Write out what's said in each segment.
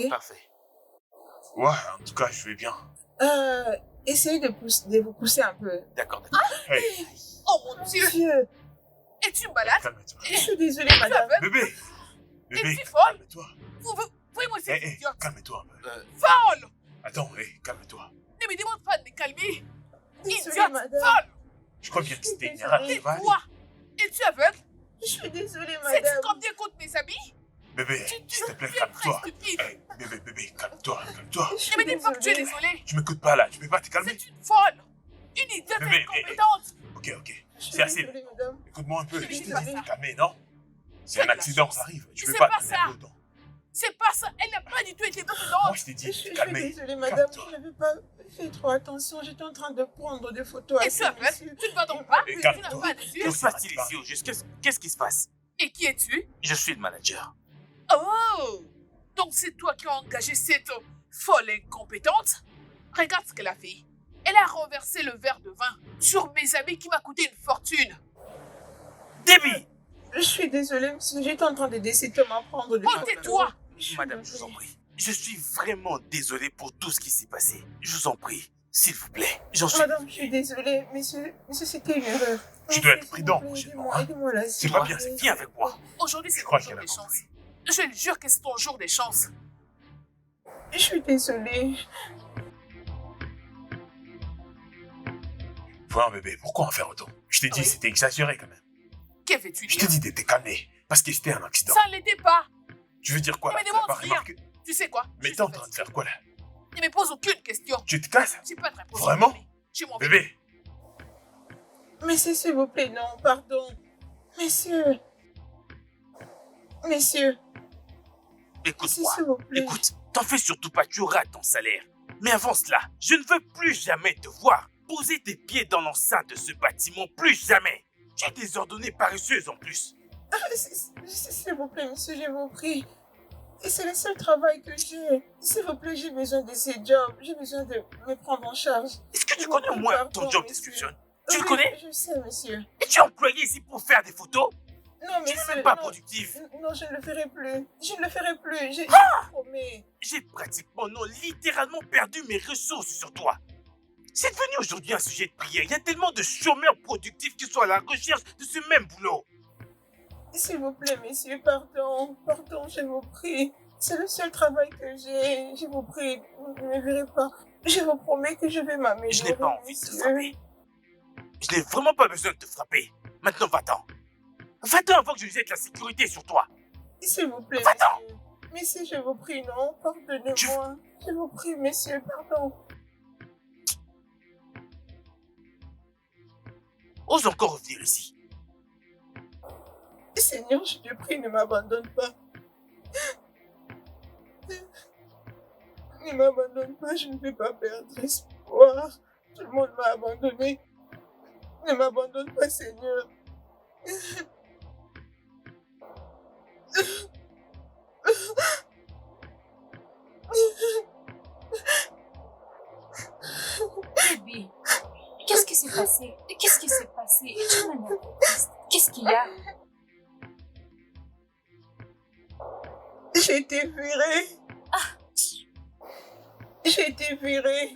Parfait. Ouais, en tout cas, je vais bien. Essayez de vous pousser un peu. D'accord. Hey, Oh mon Dieu, Monsieur, es-tu malade? calme-toi. je suis désolée, Es-tu madame. aveugle? Bébé, bébé, Es-tu folle? calme-toi. Voyez-moi cette idiote. Calme-toi un peu. Folle! Attends, calme-toi. Ne me demande pas de me calmer. Désolée, Idiote, madame. folle! Je crois bien que Je suis c'était une désolée. erreur. Ça Et va aller. toi, es-tu aveugle? Je suis désolée, Sais-tu madame. combien coûtent mes habits? Bébé, s'il te plaît, Tu es très calme-toi. stupide. Hey, bébé, calme-toi. Ne me dis pas que tu es désolée. Tu m'écoutes pas là, tu peux pas te calmer. C'est une folle. Une idiote Bébé, incompétente. Ok, Je suis c'est assez. désolée, madame. Écoute-moi un peu, Je je t'ai dis dit pas de ça. te calmer, non? C'est un Fais de la accident, chance. ça arrive. Tu C'est peux pas pas te ça. calmer autant. C'est pas ça. Elle n'a pas du tout été Moi, prudente. je t'ai dit Je de te suis calmer. désolée, madame. Calme-toi. Je n'avais pas fait trop attention. J'étais en train de prendre des photos à Es-tu ce aveugle? monsieur. Tu ne vois donc pas? Et Tu calme-toi. n'as pas de yeux? Que se passe-t-il ici au juste? Qu'est-ce qui se passe? Et qui es-tu? Je suis le manager. Oh! Donc c'est toi qui as engagé cette folle incompétente? Regarde ce qu'elle a fait. Elle a renversé le verre de vin sur mes habits qui m'a coûté une fortune. Debbie! Je suis désolée, monsieur. J'étais en train de décider de m'apprendre des Oh, photos. tais-toi! Madame, je vous en prie. Je suis vraiment désolé pour tout ce qui s'est passé. Je vous en prie, s'il vous plaît. J'en suis... Madame, je suis désolée. Monsieur, c'était une erreur. Tu dois être S'il vous prudent plaît, prochainement, aidez-moi, hein. aidez-moi là. C'est pas bien, Viens avec moi. Aujourd'hui, Je c'est crois ton jour qu'elle a des chances. compris. Je jure que c'est ton jour des chances. Je suis désolée. Voilà, bébé, pourquoi en faire autant? Je t'ai dit, Oui. c'était exagéré quand même. Que veux-tu Je dire? t'ai dit de te calmer, parce que c'était un accident. Ça ne l'était pas. Tu veux dire quoi là? Mais Tu demande n'as pas rien. remarqué? Tu sais quoi? Mais Je t'es en suis train de fatiguée. faire quoi là? Ne me pose aucune question. Tu te casses? J'ai pas de réponse. Vraiment? Je m'en vais. Bébé, Monsieur, s'il vous plaît, non, pardon. Monsieur. Monsieur, Écoute-moi. s'il vous plaît. Écoute, t'en fais surtout pas, tu auras ton salaire. Mais avant cela, je ne veux plus jamais te voir poser tes pieds dans l'enceinte de ce bâtiment, plus jamais. Tu es désordonnée paresseuse en plus. S'il vous plaît, monsieur, je vous prie. Et c'est le seul travail que j'ai. S'il vous plaît, j'ai besoin de ces jobs. J'ai besoin de me prendre en charge. Est-ce que tu Je connais au vous moins pardon, ton job monsieur. description? Tu le Oui, connais? Je sais, monsieur. Et tu es employé ici pour faire des photos? Non, Tu monsieur. n'es même pas non, productif. non, je ne le ferai plus. Je ne le ferai plus. Je promets. J'ai pratiquement, non, littéralement perdu mes ressources sur toi. C'est devenu aujourd'hui un sujet de prière. Il y a tellement de chômeurs productifs qui sont à la recherche de ce même boulot. S'il vous plaît, monsieur, pardon. Pardon, je vous prie. C'est le seul travail que j'ai. Je vous prie, ne me verrez pas. Je vous promets que je vais m'améliorer. Je n'ai pas envie de te monsieur. frapper. Je n'ai vraiment pas besoin de te frapper. Maintenant, va-t'en. Va-t'en avant que je jette la sécurité sur toi. S'il vous plaît, Va-t'en. monsieur. Monsieur, je vous prie, non. Pardonnez-moi. Je vous prie, monsieur, pardon. Ose encore revenir ici. Seigneur, je te prie, ne m'abandonne pas. Ne m'abandonne pas, je ne vais pas perdre espoir. Tout le monde m'a abandonné. Ne m'abandonne pas, Seigneur. Bébé, qu'est-ce qui s'est passé? Qu'est-ce qui s'est passé? Tu m'as l'air triste. Qu'est-ce qu'il y a? J'ai été virée. J'ai été virée.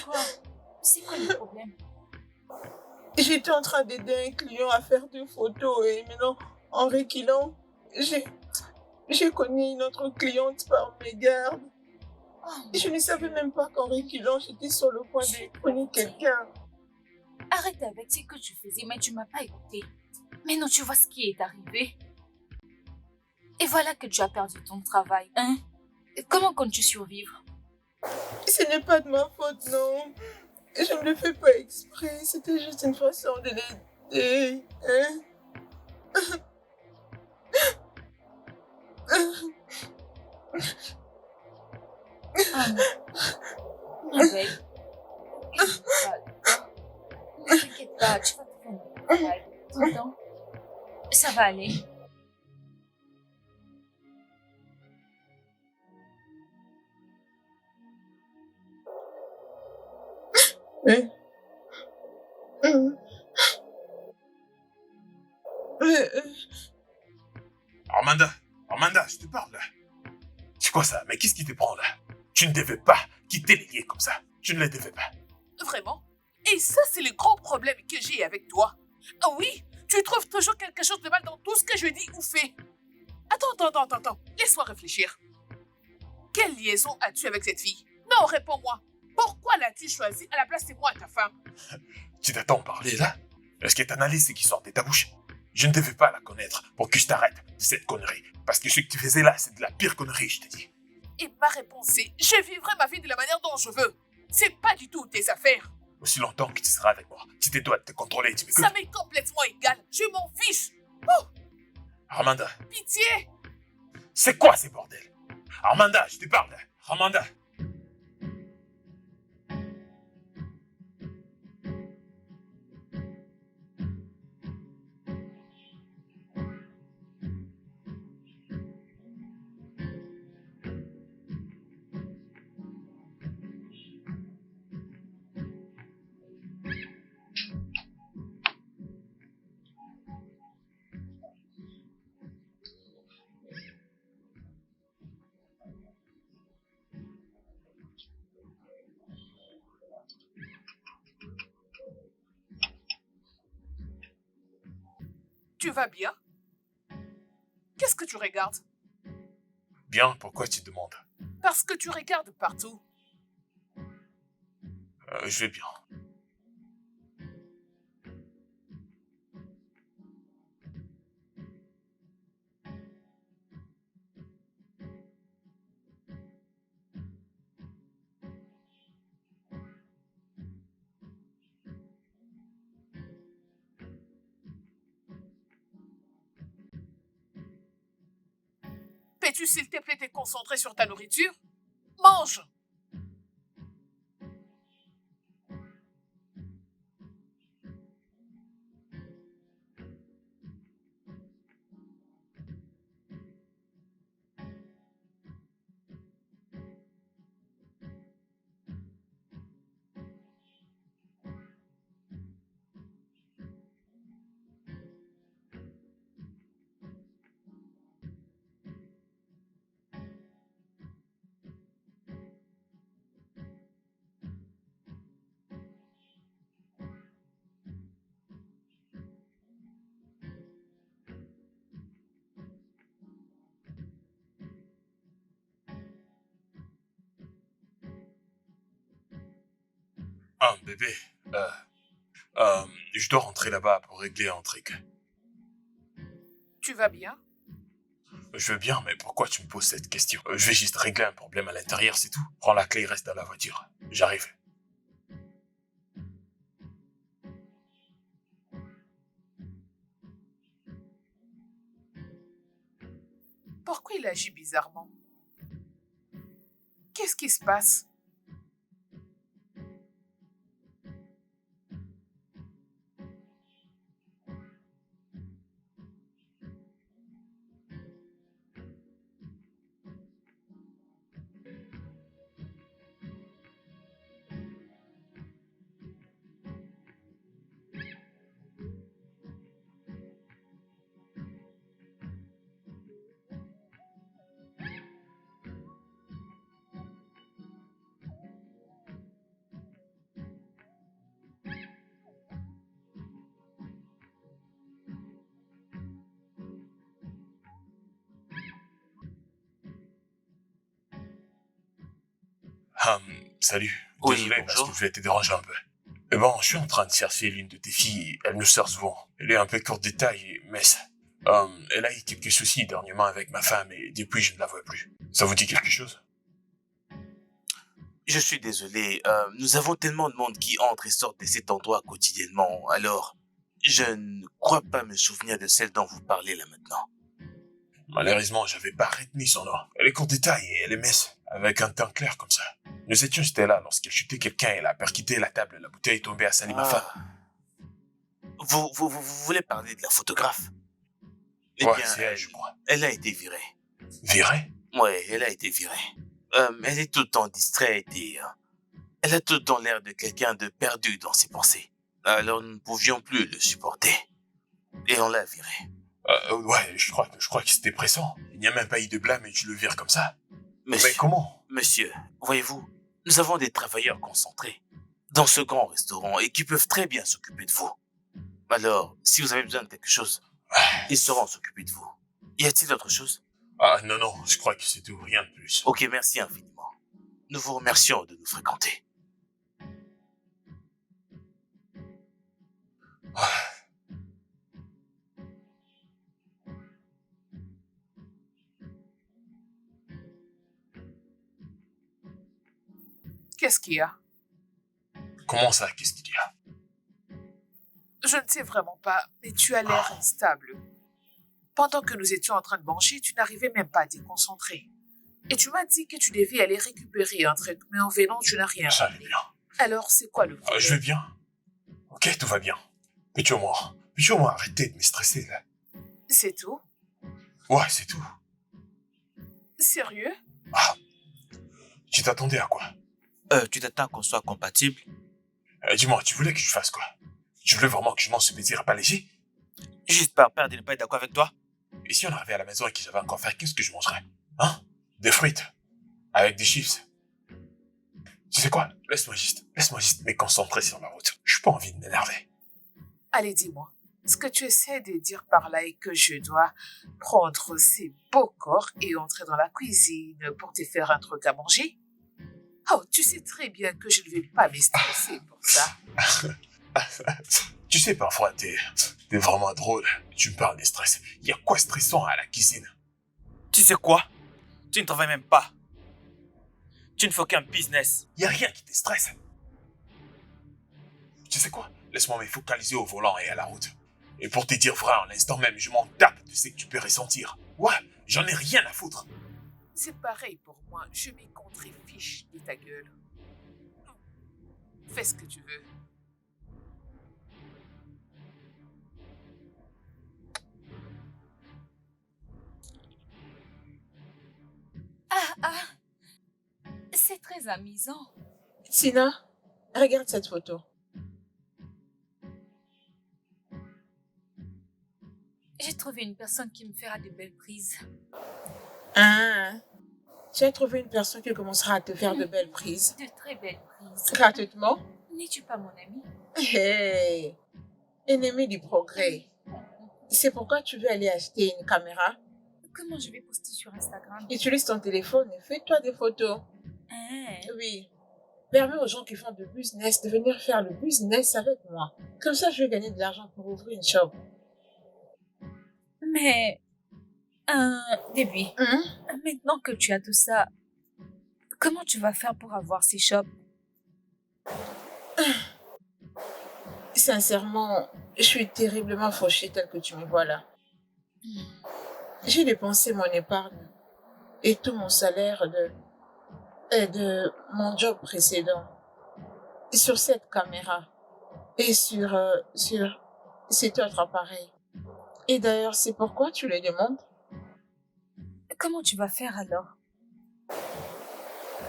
Quoi? C'est quoi le problème? J'étais en train d'aider un client à faire des photos et maintenant, en reculant, j'ai connu une autre cliente par mégarde. Oh, Je ne savais même pas qu'en reculant, j'étais sur le point de connaître quelqu'un. arrête avec ce que tu faisais, mais tu m'as pas écouté. Maintenant, tu vois ce qui est arrivé. Et voilà que tu as perdu ton travail, hein? Et comment comptes-tu survivre? Ce n'est pas de ma faute, non. Je ne le fais pas exprès. C'était juste une façon de l'aider. Hein? Ah non. Ma belle. Ne t'inquiète pas, tu vas te faire ton travail. T'entends? Ça va aller. Hein? Armanda, je te parle là. quoi ça? Mais qu'est-ce qui te prend là? Tu ne devais pas quitter les liens comme ça. Tu ne les devais pas. Vraiment? Et ça, c'est le gros problème que j'ai avec toi. Ah oui, tu trouves toujours quelque chose de mal dans tout ce que je dis ou fais. Attends. Laisse-moi réfléchir. Quelle liaison as-tu avec cette fille? Non, réponds-moi. Pourquoi l'as-tu choisie à la place de moi, ta femme? Tu t'attends à parler là? Est-ce que t'analyses ce qui sort de ta bouche? Je ne devais pas la connaître pour que je t'arrête de cette connerie. Parce que ce que tu faisais là, c'est de la pire connerie, je te dis. Et ma réponse est, je vivrai ma vie de la manière dont je veux. C'est pas du tout tes affaires. Aussi longtemps que tu seras avec moi, tu te dois de te contrôler, tu m'écoutes? Ça m'est complètement égal. Je m'en fiche. Armanda, Pitié. c'est quoi ces bordels? Armanda, je te parle. Armanda. Tu vas bien? Qu'est-ce que tu regardes? Bien, pourquoi tu demandes? Parce que tu regardes partout. Je vais bien. Peux-tu s'il te plaît te concentrer sur ta nourriture? Mange! Ah, bébé, je dois rentrer là-bas pour régler un truc. Tu vas bien? Je veux bien, mais pourquoi tu me poses cette question? Je vais juste régler un problème à l'intérieur, c'est tout. Prends la clé et reste dans la voiture. J'arrive. Pourquoi il agit bizarrement? Qu'est-ce qui se passe? Salut. Oui, Désolé parce bonjour. que je vais te déranger un peu. Mais bon, je suis en train de chercher l'une de tes filles. Elle me sert souvent. Elle est un peu courte de taille, mais elle a eu quelques soucis dernièrement avec ma femme et depuis je ne la vois plus. Ça vous dit quelque chose? Je suis désolé, nous avons tellement de monde qui entre et sort de cet endroit quotidiennement, alors je ne crois pas me souvenir de celle dont vous parlez là maintenant. Malheureusement, j'avais pas retenu son nom. Elle est courte de taille et elle est mince, avec un teint clair comme ça. Nous étions juste là lorsqu'elle chutait quelqu'un, elle a percuté la table, la bouteille est tombée à salir ma femme. Vous voulez parler de la photographe? Eh Ouais, bien, c'est elle, je crois. elle a été virée. Virée? Ouais, elle a été virée. Elle est tout le temps distraite et elle a tout le temps l'air de quelqu'un de perdu dans ses pensées. Alors nous ne pouvions plus le supporter. Et on l'a virée. Ouais, je crois que c'était pressant. Il n'y a même pas eu de blâme et tu le vires comme ça. Mais Monsieur, comment? monsieur, voyez-vous, nous avons des travailleurs concentrés dans ce grand restaurant et qui peuvent très bien s'occuper de vous. Alors, si vous avez besoin de quelque chose, ils sauront s'occuper de vous. Y a-t-il autre chose? Ah non, non, je crois que c'est tout, rien de plus. Ok, merci infiniment. Nous vous remercions de nous fréquenter. Ah, Qu'est-ce qu'il y a? comment ça, qu'est-ce qu'il y a? Je ne sais vraiment pas, mais tu as l'air instable. Pendant que nous étions en train de manger, tu n'arrivais même pas à te concentrer. Et tu m'as dit que tu devais aller récupérer un truc, mais en venant, tu n'as rien Ça va ramené. bien. Alors, c'est quoi le problème? Je vais bien. Ok, tout va bien. Peux-tu au moins arrêter de me stresser, là? C'est tout? Ouais, c'est tout. Sérieux? Ah, tu t'attendais à quoi? Tu t'attends qu'on soit compatible? Dis-moi, tu voulais que je fasse quoi? Tu voulais vraiment que je mange ce plaisir pas léger? Juste par peur de ne pas être d'accord avec toi? Et si on arrivait à la maison et que j'avais encore faim, qu'est-ce que je mangerais? Hein? Des frites? Avec des chips? Tu sais quoi? Laisse-moi juste me concentrer sur la route. Je pas envie de m'énerver. Allez, dis-moi. Ce que tu essaies de dire par là est que je dois prendre ces beaux corps et entrer dans la cuisine pour te faire un truc à manger? Oh, tu sais très bien que je ne vais pas me stresser pour ça. Tu sais, parfois, t'es vraiment drôle. Tu me parles de stress. Y a quoi stressant à la cuisine? Tu sais quoi? Tu ne travailles même pas. Tu ne fais qu'un business. Y a rien qui te stresse. Tu sais quoi? Laisse-moi me focaliser au volant et à la route. Et pour te dire vrai, en l'instant même, je m'en tape de ce que tu peux ressentir. Ouais, j'en ai rien à foutre. C'est pareil pour moi. Je m'y contrefiche de ta gueule. Fais ce que tu veux. C'est très amusant. Sina, regarde cette photo. J'ai trouvé une personne qui me fera de belles prises. Ah, tu as trouvé une personne qui commencera à te faire de belles prises. De très belles prises. Gratuitement? N'es-tu pas mon ami? Hey, ennemi du progrès. C'est pourquoi tu veux aller acheter une caméra? Comment je vais poster sur Instagram? Utilise ton téléphone et fais-toi des photos. Hein? Oui. Permets aux gens qui font du business de venir faire le business avec moi. Comme ça, je vais gagner de l'argent pour ouvrir une shop. Mais, Debbie, maintenant que tu as tout ça, comment tu vas faire pour avoir ces shops? Sincèrement, je suis terriblement fauchée tel que tu me vois là. J'ai dépensé mon épargne et tout mon salaire de mon job précédent sur cette caméra et sur cet autre appareil. Et d'ailleurs, c'est pourquoi tu le demandes? Comment tu vas faire alors?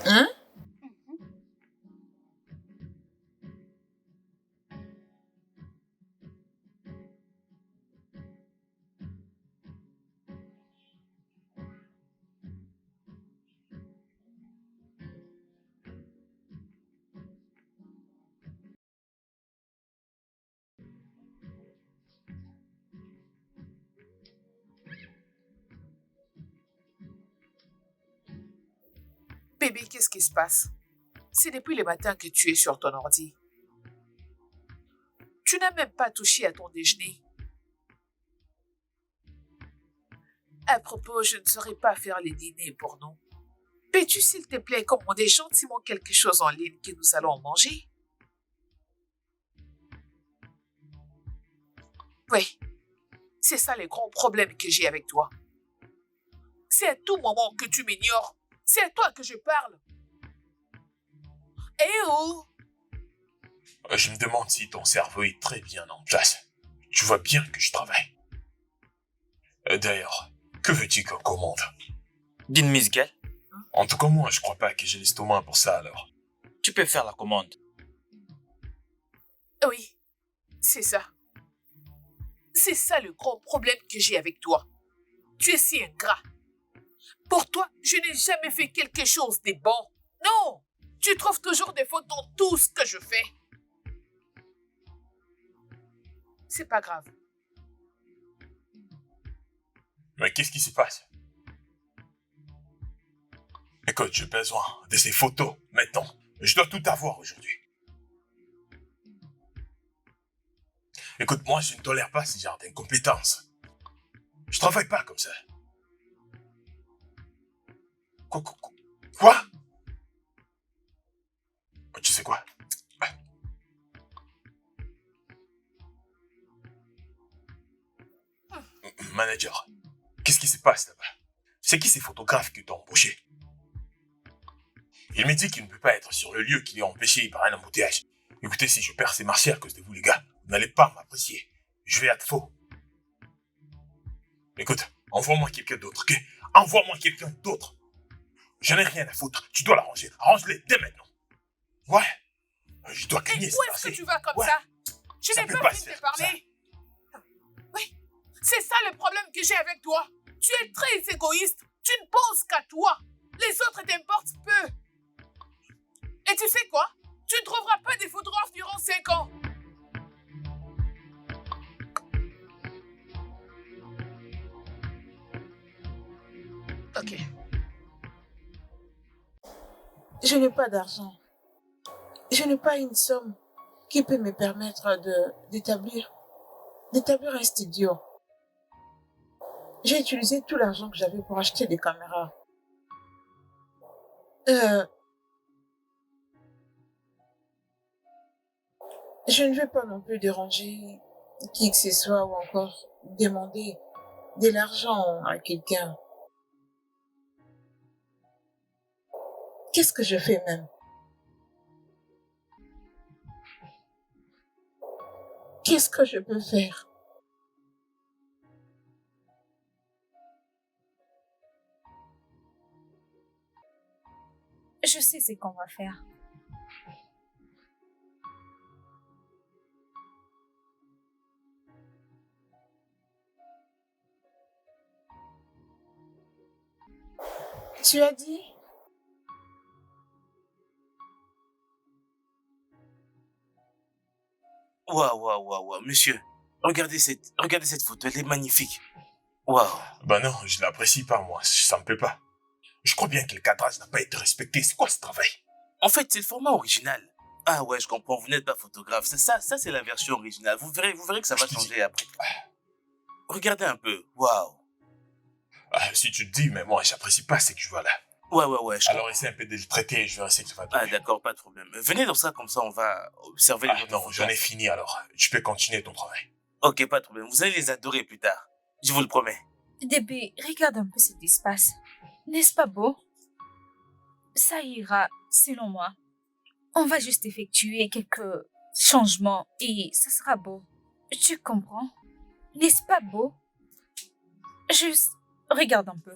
Hein? Bébé, qu'est-ce qui se passe? C'est depuis le matin que tu es sur ton ordi. Tu n'as même pas touché à ton déjeuner. À propos, je ne saurais pas faire les dîners pour nous. Peux-tu, s'il te plaît, commander gentiment quelque chose en ligne que nous allons manger? Oui, c'est ça le grand problème que j'ai avec toi. C'est à tout moment que tu m'ignores. C'est à toi que je parle. Eh oh! Je me demande si ton cerveau est très bien en place. Tu vois bien que je travaille. D'ailleurs, que veux-tu qu'on commande? D'une Miss Gale, En tout cas, moi, je crois pas que j'ai l'estomac pour ça, alors. tu peux faire la commande. Oui, c'est ça. C'est ça le grand problème que j'ai avec toi. Tu es si ingrat. Pour toi, je n'ai jamais fait quelque chose de bon. Non, tu trouves toujours des fautes dans tout ce que je fais. C'est pas grave. Mais qu'est-ce qui se passe? Écoute, j'ai besoin de ces photos, maintenant. Je dois tout avoir aujourd'hui. Écoute, moi, je ne tolère pas ce genre d'incompétence. Je travaille pas comme ça. Quoi? Tu sais quoi? Manager, qu'est-ce qui se passe là-bas? C'est qui ces photographes que t'as embauchés? Il me dit qu'il ne peut pas être sur le lieu, qu'il est empêché par un embouteillage. Écoutez, si je perds ces marchés à cause de vous, les gars, vous n'allez pas m'apprécier. Je vais être faux. Écoute, envoie-moi quelqu'un d'autre, ok? Envoie-moi quelqu'un d'autre. Je n'ai rien à foutre. Tu dois l'arranger. Arrange-les dès maintenant. Ouais. Je dois Et cligner, où est-ce que tu vas comme ça? Je Ça n'ai peut pas pas fini se de faire te parler. Oui, c'est ça le problème que j'ai avec toi. Tu es très égoïste. Tu ne penses qu'à toi. Les autres t'importent peu. Et tu sais quoi? Tu ne trouveras pas des photographes durant 5 ans. Ok. Je n'ai pas d'argent. Je n'ai pas une somme qui peut me permettre d'établir un studio. J'ai utilisé tout l'argent que j'avais pour acheter des caméras. Je ne vais pas non plus déranger qui que ce soit ou encore demander de l'argent à quelqu'un. Qu'est-ce que je fais même? Qu'est-ce que je peux faire? Je sais ce qu'on va faire. Tu as dit? Waouh, monsieur. Regardez cette photo, elle est magnifique. Waouh. Bah non, je l'apprécie pas, moi. Ça me plaît pas. Je crois bien que le cadrage n'a pas été respecté. C'est quoi ce travail? En fait, c'est le format original. Ah ouais, je comprends, vous n'êtes pas photographe. C'est ça, c'est la version originale. Vous verrez que ça va Je te dis. changer après. Regardez un peu. Waouh. Ah, si tu te dis, mais moi, j'apprécie pas ce que je vois là. Ouais, je Alors essaie un peu de le traiter, je vais essayer que ça va Ah donner. d'accord, pas de problème. Venez dans ça, comme ça on va observer les Ah autres non, photos. j'en ai fini alors. Tu peux continuer ton travail. Ok, pas de problème. Vous allez les adorer plus tard. Je vous le promets. Débé, regarde un peu cet espace. N'est-ce pas beau? Ça ira, selon moi. On va juste effectuer quelques changements et ça sera beau. Tu comprends? N'est-ce pas beau? Juste, regarde un peu.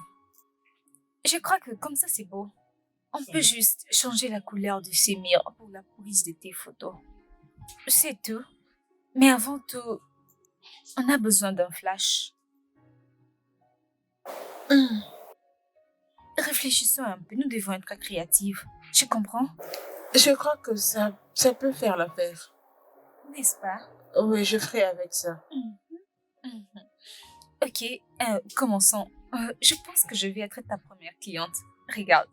Je crois que comme ça c'est beau. On peut juste changer la couleur de ces murs pour la prise de tes photos. C'est tout. Mais avant tout, on a besoin d'un flash. Réfléchissons un peu, nous devons être créatifs. Tu comprends? Je crois que ça peut faire l'affaire. N'est-ce pas? Oui, je ferai avec ça. Ok, commençons. Je pense que je vais être ta première cliente. Regarde.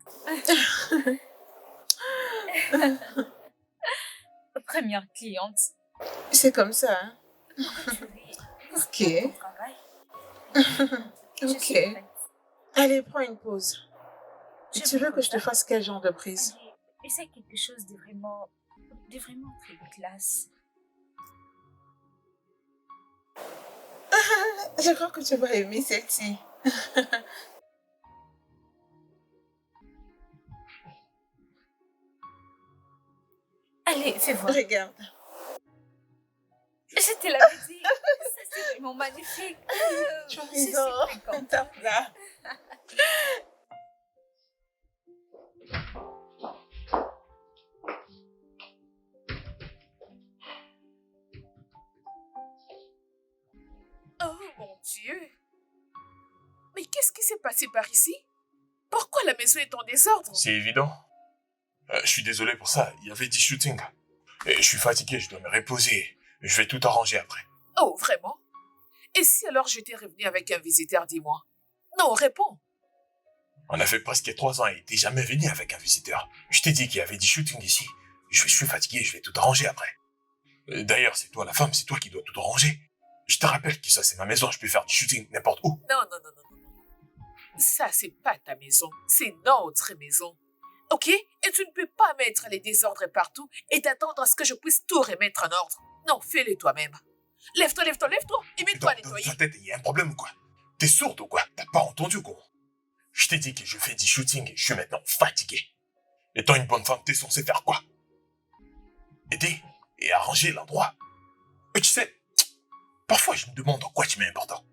Première cliente. C'est comme ça, hein? Ok. Ton travail. Je Ok. suis prête. Allez, prends une pause. Je Tu veux que je te ça. fasse quel genre de prise? Allez, essaie quelque chose de vraiment très classe. Je crois que tu vas aimer celle-ci. Allez, fais voir. Regarde. Je te l'avais dit. Ça, c'est vraiment magnifique. Tu as Je suis raison. très contente. Tape là. Oh mon Dieu. Mais qu'est-ce qui s'est passé par ici? la maison est en désordre. C'est évident. Je suis désolé pour ça, il y avait 10 shootings. Et je suis fatigué, je dois me reposer. Je vais tout arranger après. Oh, vraiment? Et si alors j'étais revenu avec un visiteur, dis-moi? Non, réponds. On a fait presque 3 ans et t'es jamais venu avec un visiteur. Je t'ai dit qu'il y avait 10 shootings ici. Je suis fatigué, je vais tout arranger après. D'ailleurs, c'est toi la femme, c'est toi qui dois tout arranger. Je te rappelle que ça c'est ma maison, je peux faire du shooting n'importe où. Non, non, non, non, non, non. Ça, c'est pas ta maison, c'est notre maison. Ok? Et tu ne peux pas mettre les désordres partout et t'attendre à ce que je puisse tout remettre en ordre. Non, fais-le toi-même. Lève-toi, lève-toi, lève-toi et mets-toi à Dans nettoyer. ta tête, il y a un problème ou quoi? T'es sourde ou quoi? T'as pas entendu quoi? Je t'ai dit que je fais du shooting et je suis maintenant fatigué. Étant une bonne femme, t'es censé faire quoi? Aider et arranger l'endroit. Et tu sais, parfois je me demande en quoi tu m'es important.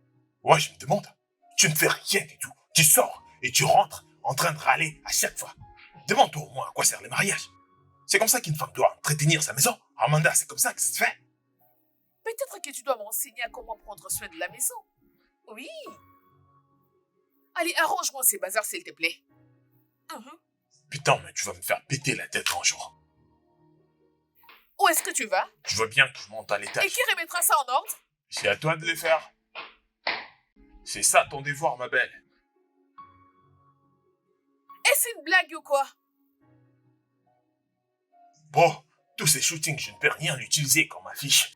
Ouais, je me demande. Tu ne fais rien du tout. Tu sors et tu rentres en train de râler à chaque fois. Demande-toi au moins à quoi sert le mariage. C'est comme ça qu'une femme doit entretenir sa maison. Amanda, c'est comme ça que ça se fait. Peut-être que tu dois m'enseigner à comment prendre soin de la maison. Oui. Allez, arrange-moi ces bazars, s'il te plaît. Putain, mais tu vas me faire péter la tête un jour. Où est-ce que tu vas? Je veux bien que je monte à Et l'étage. qui remettra ça en ordre? C'est à toi de les faire. C'est ça ton devoir, ma belle. Est-ce une blague ou quoi? Bon, tous ces shootings, je ne peux rien utiliser comme affiche.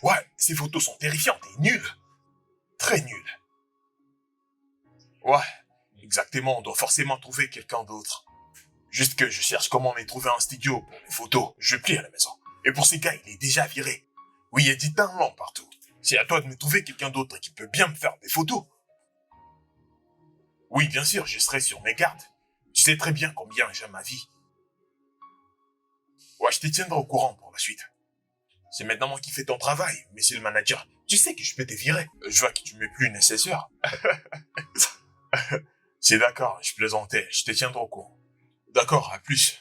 Ouais, ces photos sont terrifiantes et nulles. Très nulles. Ouais, exactement, on doit forcément trouver quelqu'un d'autre. Juste que je cherche comment me trouver un studio pour les photos. Je plie à la maison. Et pour ces gars, il est déjà viré. Oui, il y a du talent partout. C'est à toi de me trouver quelqu'un d'autre qui peut bien me faire des photos. Oui, bien sûr, je serai sur mes gardes. Tu sais très bien combien j'aime ma vie. Ouais, je te tiendrai au courant pour la suite. C'est maintenant moi qui fais ton travail, monsieur le manager. Tu sais que je peux te virer. Je vois que tu m'es plus nécessaire. C'est d'accord, je plaisantais. Je te tiendrai au courant. D'accord, à plus.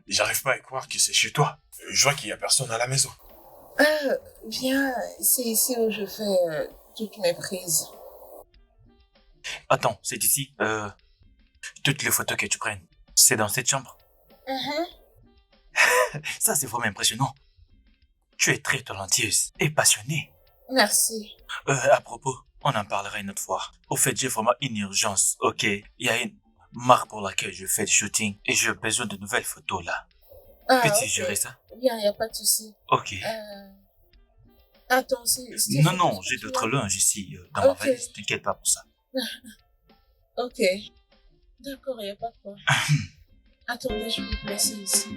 J'arrive pas à croire que c'est chez toi. Je vois qu'il y a personne à la maison. Viens, c'est ici où je fais toutes mes prises. Attends, c'est ici. Toutes les photos que tu prennes, c'est dans cette chambre. Ça, c'est vraiment impressionnant. Tu es très talentueuse et passionnée. Merci. À propos, on en parlera une autre fois. Au fait, j'ai vraiment une urgence, ok? Il y a une marque pour laquelle je fais du shooting et j'ai besoin de nouvelles photos là. Peux-tu gérer ça? Bien, il n'y a pas de souci. Ok. Attends, Non, j'ai d'autres linges ici dans ma valise. T'inquiète pas pour ça. Ok. D'accord, il n'y a pas de problème. Attendez, je vais vous placer ici.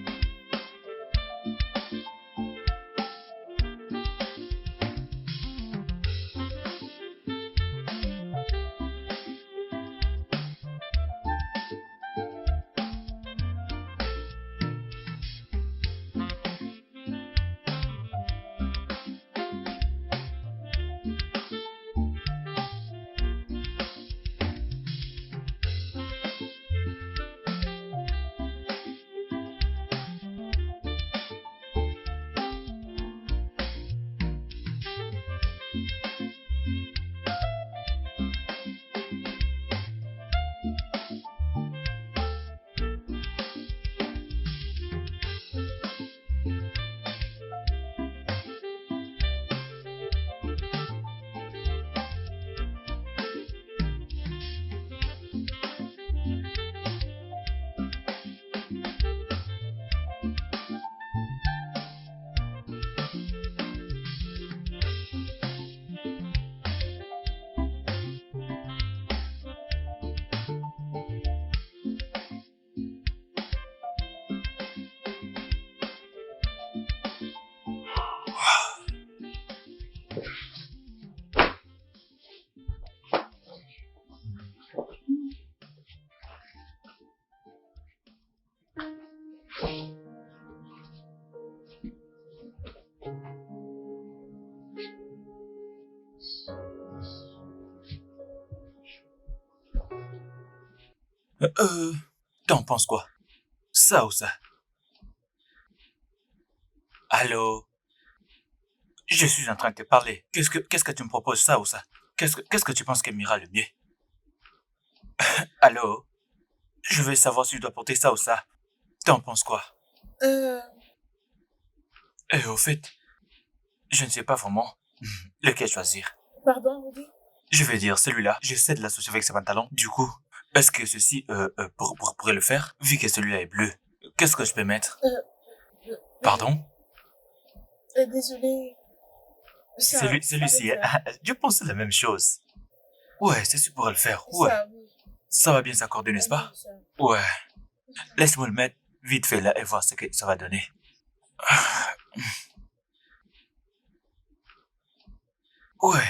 T'en penses quoi? Ça ou ça? Allô? Je suis en train de te parler. Qu'est-ce que tu me proposes, ça ou ça? Qu'est-ce que tu penses qui m'ira le mieux? Allô? Je veux savoir si je dois porter ça ou ça. T'en penses quoi? Euh, Et au fait, je ne sais pas vraiment lequel choisir. Pardon, vous dites? Je vais dire celui-là. J'essaie de l'associer avec ses pantalons. Du coup, est-ce que ceci pourrait le faire? Vu que celui-là est bleu, qu'est-ce que je peux mettre? Euh, Pardon? Désolée. Ça, Celui-ci, ça va le je pensais la même chose. Ouais, ceci pourrait le faire. faire. Ouais, Ça, oui. ça va bien s'accorder, n'est-ce pas? Ça. Ouais. Laisse-moi le mettre vite fait là et voir ce que ça va donner. Ouais,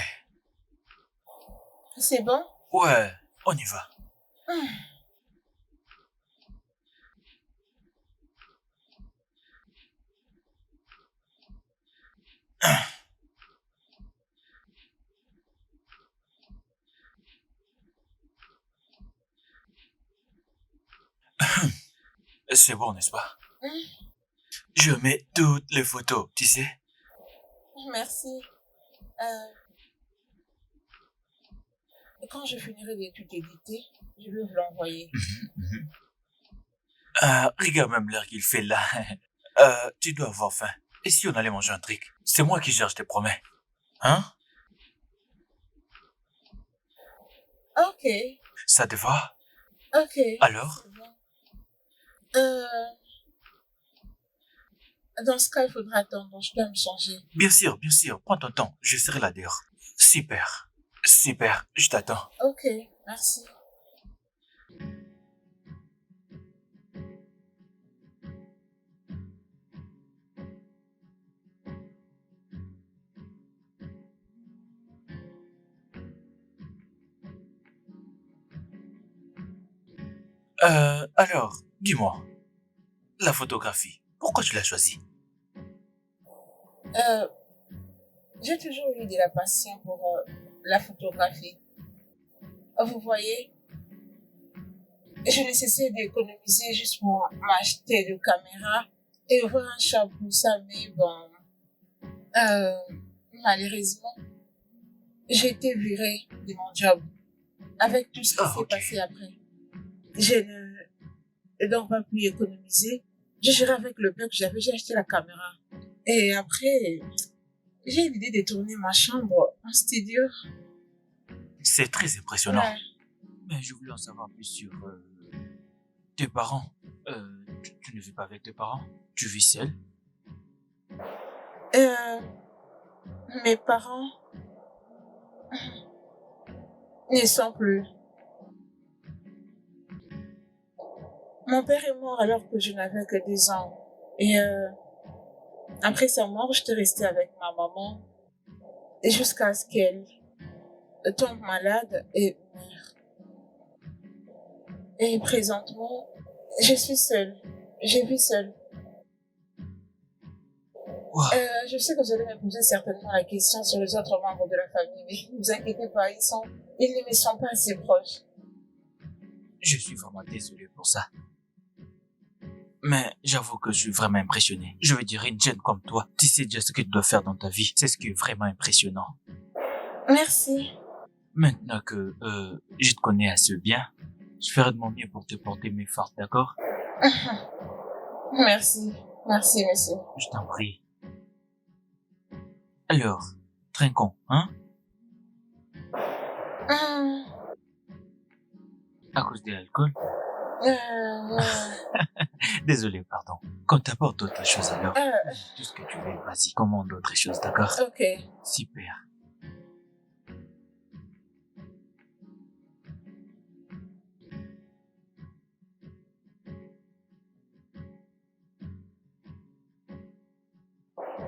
C'est bon? ouais, on y va. C'est bon, n'est-ce pas? Je mets toutes les photos, tu sais. Merci. Quand je finirai de tout éditer, je vais vous l'envoyer. Regarde même l'heure qu'il fait là. Tu dois avoir faim. Et si on allait manger un truc? C'est moi qui gère, je te promets. Hein? Ok, Ça te va? ok. Alors? C'est bon. Dans ce cas, il faudra attendre. Je dois me changer. Bien sûr, prends ton temps. Je serai là dehors. Super, super, je t'attends. Ok, merci. Alors, dis-moi, la photographie, pourquoi tu l'as choisie? Euh, j'ai toujours eu de la passion pour la photographie. Vous voyez, je ne cessais d'économiser juste pour m'acheter de caméra et ouvrir un shop pour ça, mais bon, malheureusement, j'ai été virée de mon job avec tout ce qui s'est Ok. passé après. Je n'ai donc pas pu économiser. J'ai géré avec le peu que j'avais, j'ai acheté la caméra. Et après, j'ai eu l'idée de tourner ma chambre en studio. C'est très impressionnant. Ouais. Mais je voulais en savoir plus sur tes parents. Tu ne vis pas avec tes parents? Tu vis seul? Mes parents ne sont plus. Mon père est mort alors que je n'avais que 10 ans. Et après sa mort, j'étais restée avec ma maman et jusqu'à ce qu'elle tombe malade et meure. Et présentement, je suis seule. Je vis seule. Wow. Je sais que vous allez me poser certainement la question sur les autres membres de la famille, mais ne vous inquiétez pas, ils ne me sont pas assez proches. Je suis vraiment désolé pour ça. Mais j'avoue que je suis vraiment impressionné. Je veux dire, une jeune comme toi, tu sais déjà ce que tu dois faire dans ta vie. C'est ce qui est vraiment impressionnant. Merci. Maintenant que je te connais assez bien, je ferai de mon mieux pour te porter mes farces, d'accord? Merci. Merci, monsieur. Je t'en prie. Alors, trinquons, hein? Hum, À cause de l'alcool? euh, Désolé, pardon. Qu'on t'apporte d'autres choses alors. euh, Tout ce que tu veux, vas-y, commande d'autres choses, d'accord? ok. Super.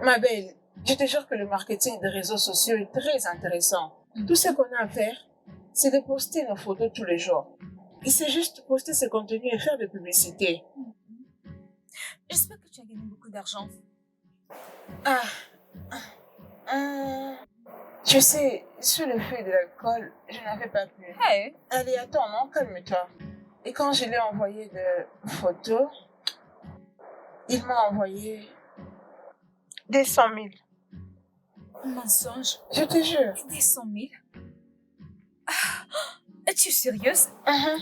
Ma belle, je te jure que le marketing des réseaux sociaux est très intéressant. Tout ce qu'on a à faire, c'est de poster nos photos tous les jours. Et c'est juste poster ce contenu et faire de publicité. J'espère que tu as gagné beaucoup d'argent. Ah, je sais, sur le fait de l'alcool, je n'avais pas pu. Hey, Allez, attends, non, calme-toi. Et quand je lui ai envoyé des photos, il m'a envoyé Des 100 000. Mensonge. Je te jure. Des 100 000. Es-tu sérieuse?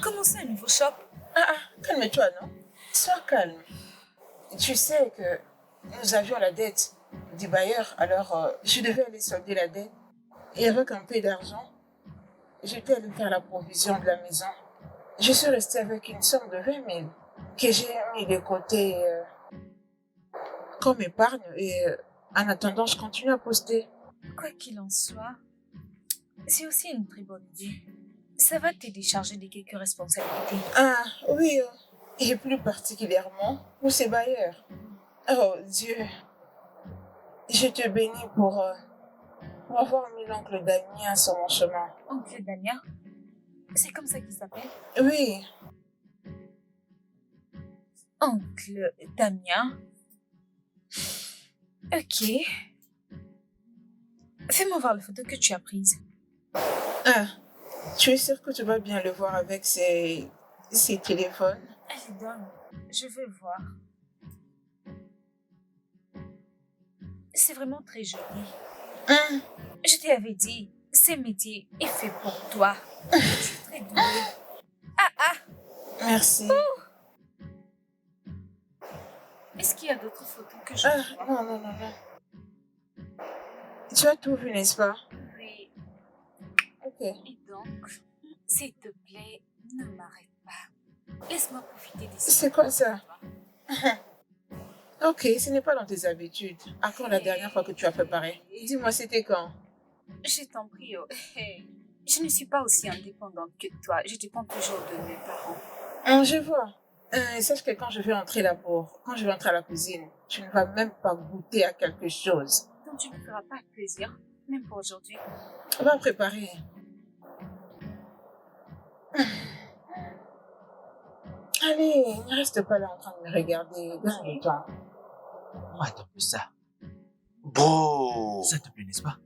Comment ça, un nouveau shop? Calme-toi, non? Sois calme. Tu sais que nous avions la dette du bailleur, alors je devais aller solder la dette. Et avec un peu d'argent, j'étais allée faire la provision de la maison. Je suis restée avec une somme de 20 000 que j'ai mis de côté comme épargne et en attendant, je continue à poster. Quoi qu'il en soit, c'est aussi une très bonne idée. Ça va te décharger de quelques responsabilités. Ah oui, et plus particulièrement pour ces bailleurs. Oh Dieu, je te bénis pour avoir mis l'oncle Damien sur mon chemin. Oncle Damien? C'est comme ça qu'il s'appelle? Oui, Oncle Damien? Ok. Fais-moi voir la photo que tu as prise. tu es sûr que tu vas bien le voir avec ces téléphones? Allez, donne. Je veux voir. C'est vraiment très joli. Je t'avais dit, ce métier est fait pour toi. Tu es très douée. Merci. Est-ce qu'il y a d'autres photos que je peux voir? Non. Tu as tout vu, n'est-ce pas? Oui. Ok. Et donc, s'il te plaît, ne m'arrête pas. Laisse-moi profiter des C'est quoi ça? Ok, ce n'est pas dans tes habitudes. À quand la dernière fois que tu as préparé? Dis-moi, c'était quand? Je t'en prie, oh. Hey. Je ne suis pas aussi indépendante que toi. Je dépends toujours de mes parents. Je vois. Sache que quand je vais entrer quand je vais entrer à la cuisine, tu ne vas même pas goûter à quelque chose. Donc tu ne me feras pas plaisir, même pour aujourd'hui. Va préparer. Allez, ne reste pas là en train de me regarder. Donne le temps. Attends un peu ça. Bro, Ça te plaît, n'est-ce pas?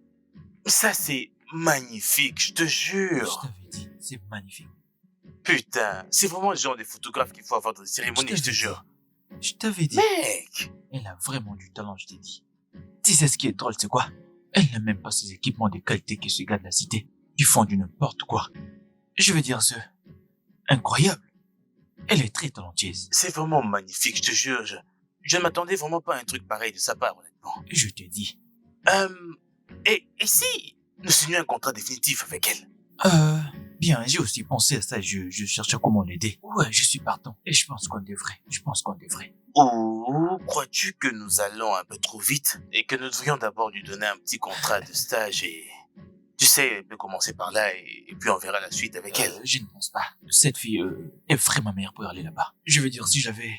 ça c'est magnifique, je te Je jure. t'avais dit, c'est magnifique. Putain, c'est vraiment le genre de photographe qu'il faut avoir dans les cérémonies, je te jure. Je t'avais dit. Mec, Elle a vraiment du talent, je t'ai dit. Tu sais ce qui est drôle, c'est quoi? Elle n'a même pas ces équipements de qualité que ce gars de la cité, qui font du n'importe quoi. Je veux dire, incroyable. Elle est très talentueuse. c'est vraiment magnifique, je te jure. Je ne m'attendais vraiment pas à un truc pareil de sa part, honnêtement. Je te dis. Et si nous signions un contrat définitif avec elle? Bien, j'ai aussi pensé à ça, je cherchais comment l'aider. Ouais, je suis partant. Et je pense qu'on devrait. Ou crois-tu que nous allons un peu trop vite et que nous devrions d'abord lui donner un petit contrat de stage et... Tu sais, elle peut commencer par là et puis on verra la suite avec elle. Je ne pense pas. Cette fille est vraiment meilleure pour aller là-bas. Je veux dire, si j'avais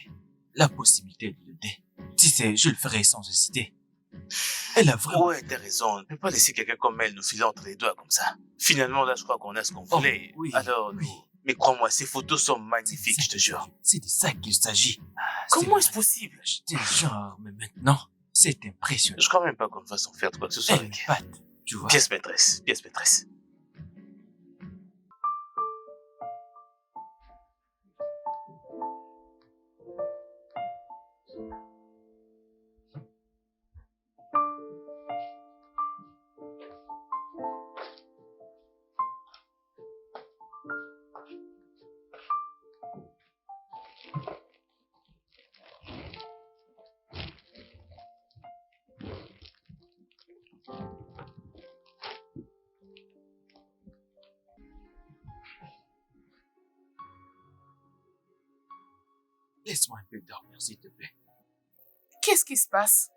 la possibilité de l'aider, tu sais, je le ferais sans hésiter. Elle a vraiment... Ouais, t'as raison. On ne peut pas laisser quelqu'un comme elle nous filer entre les doigts comme ça. Finalement, là, je crois qu'on a ce qu'on voulait. oui, Alors, oui. Mais crois-moi, ces photos sont magnifiques, je te jure. C'est de ça qu'il s'agit. Comment est-ce possible? J'étais genre, mais maintenant, c'est impressionnant. Je crois même pas qu'on fasse en faire de quoi que ce soit Elle avec. m'épate, tu vois. Pièce maîtresse, pièce maîtresse. Laisse-moi un peu dormir, s'il te plaît. Qu'est-ce qui se passe?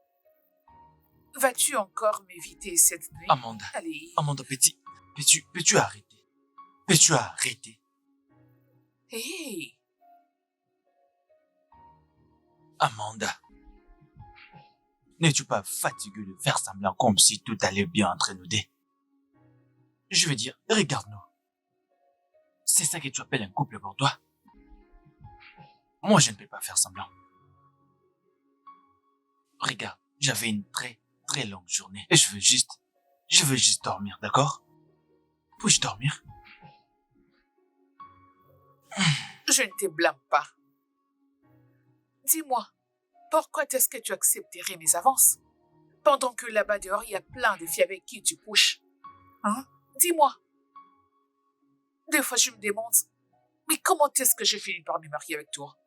Vas-tu encore m'éviter cette nuit? Amanda, Allez. Amanda, peux-tu arrêter? Peux-tu arrêter? Hey, Amanda, n'es-tu pas fatigué de faire semblant comme si tout allait bien entre nous deux? Je veux dire, regarde-nous. C'est ça que tu appelles un couple pour toi? Moi, je ne peux pas faire semblant. Regarde, j'avais une très, très longue journée et je veux juste dormir, d'accord? Puis-je dormir? je ne te blâme pas. Dis-moi, pourquoi est-ce que tu accepterais mes avances? Pendant que là-bas dehors, il y a plein de filles avec qui tu couches. Hein? Dis-moi. Des fois, je me demande, mais comment est-ce que j'ai fini par me marier avec toi?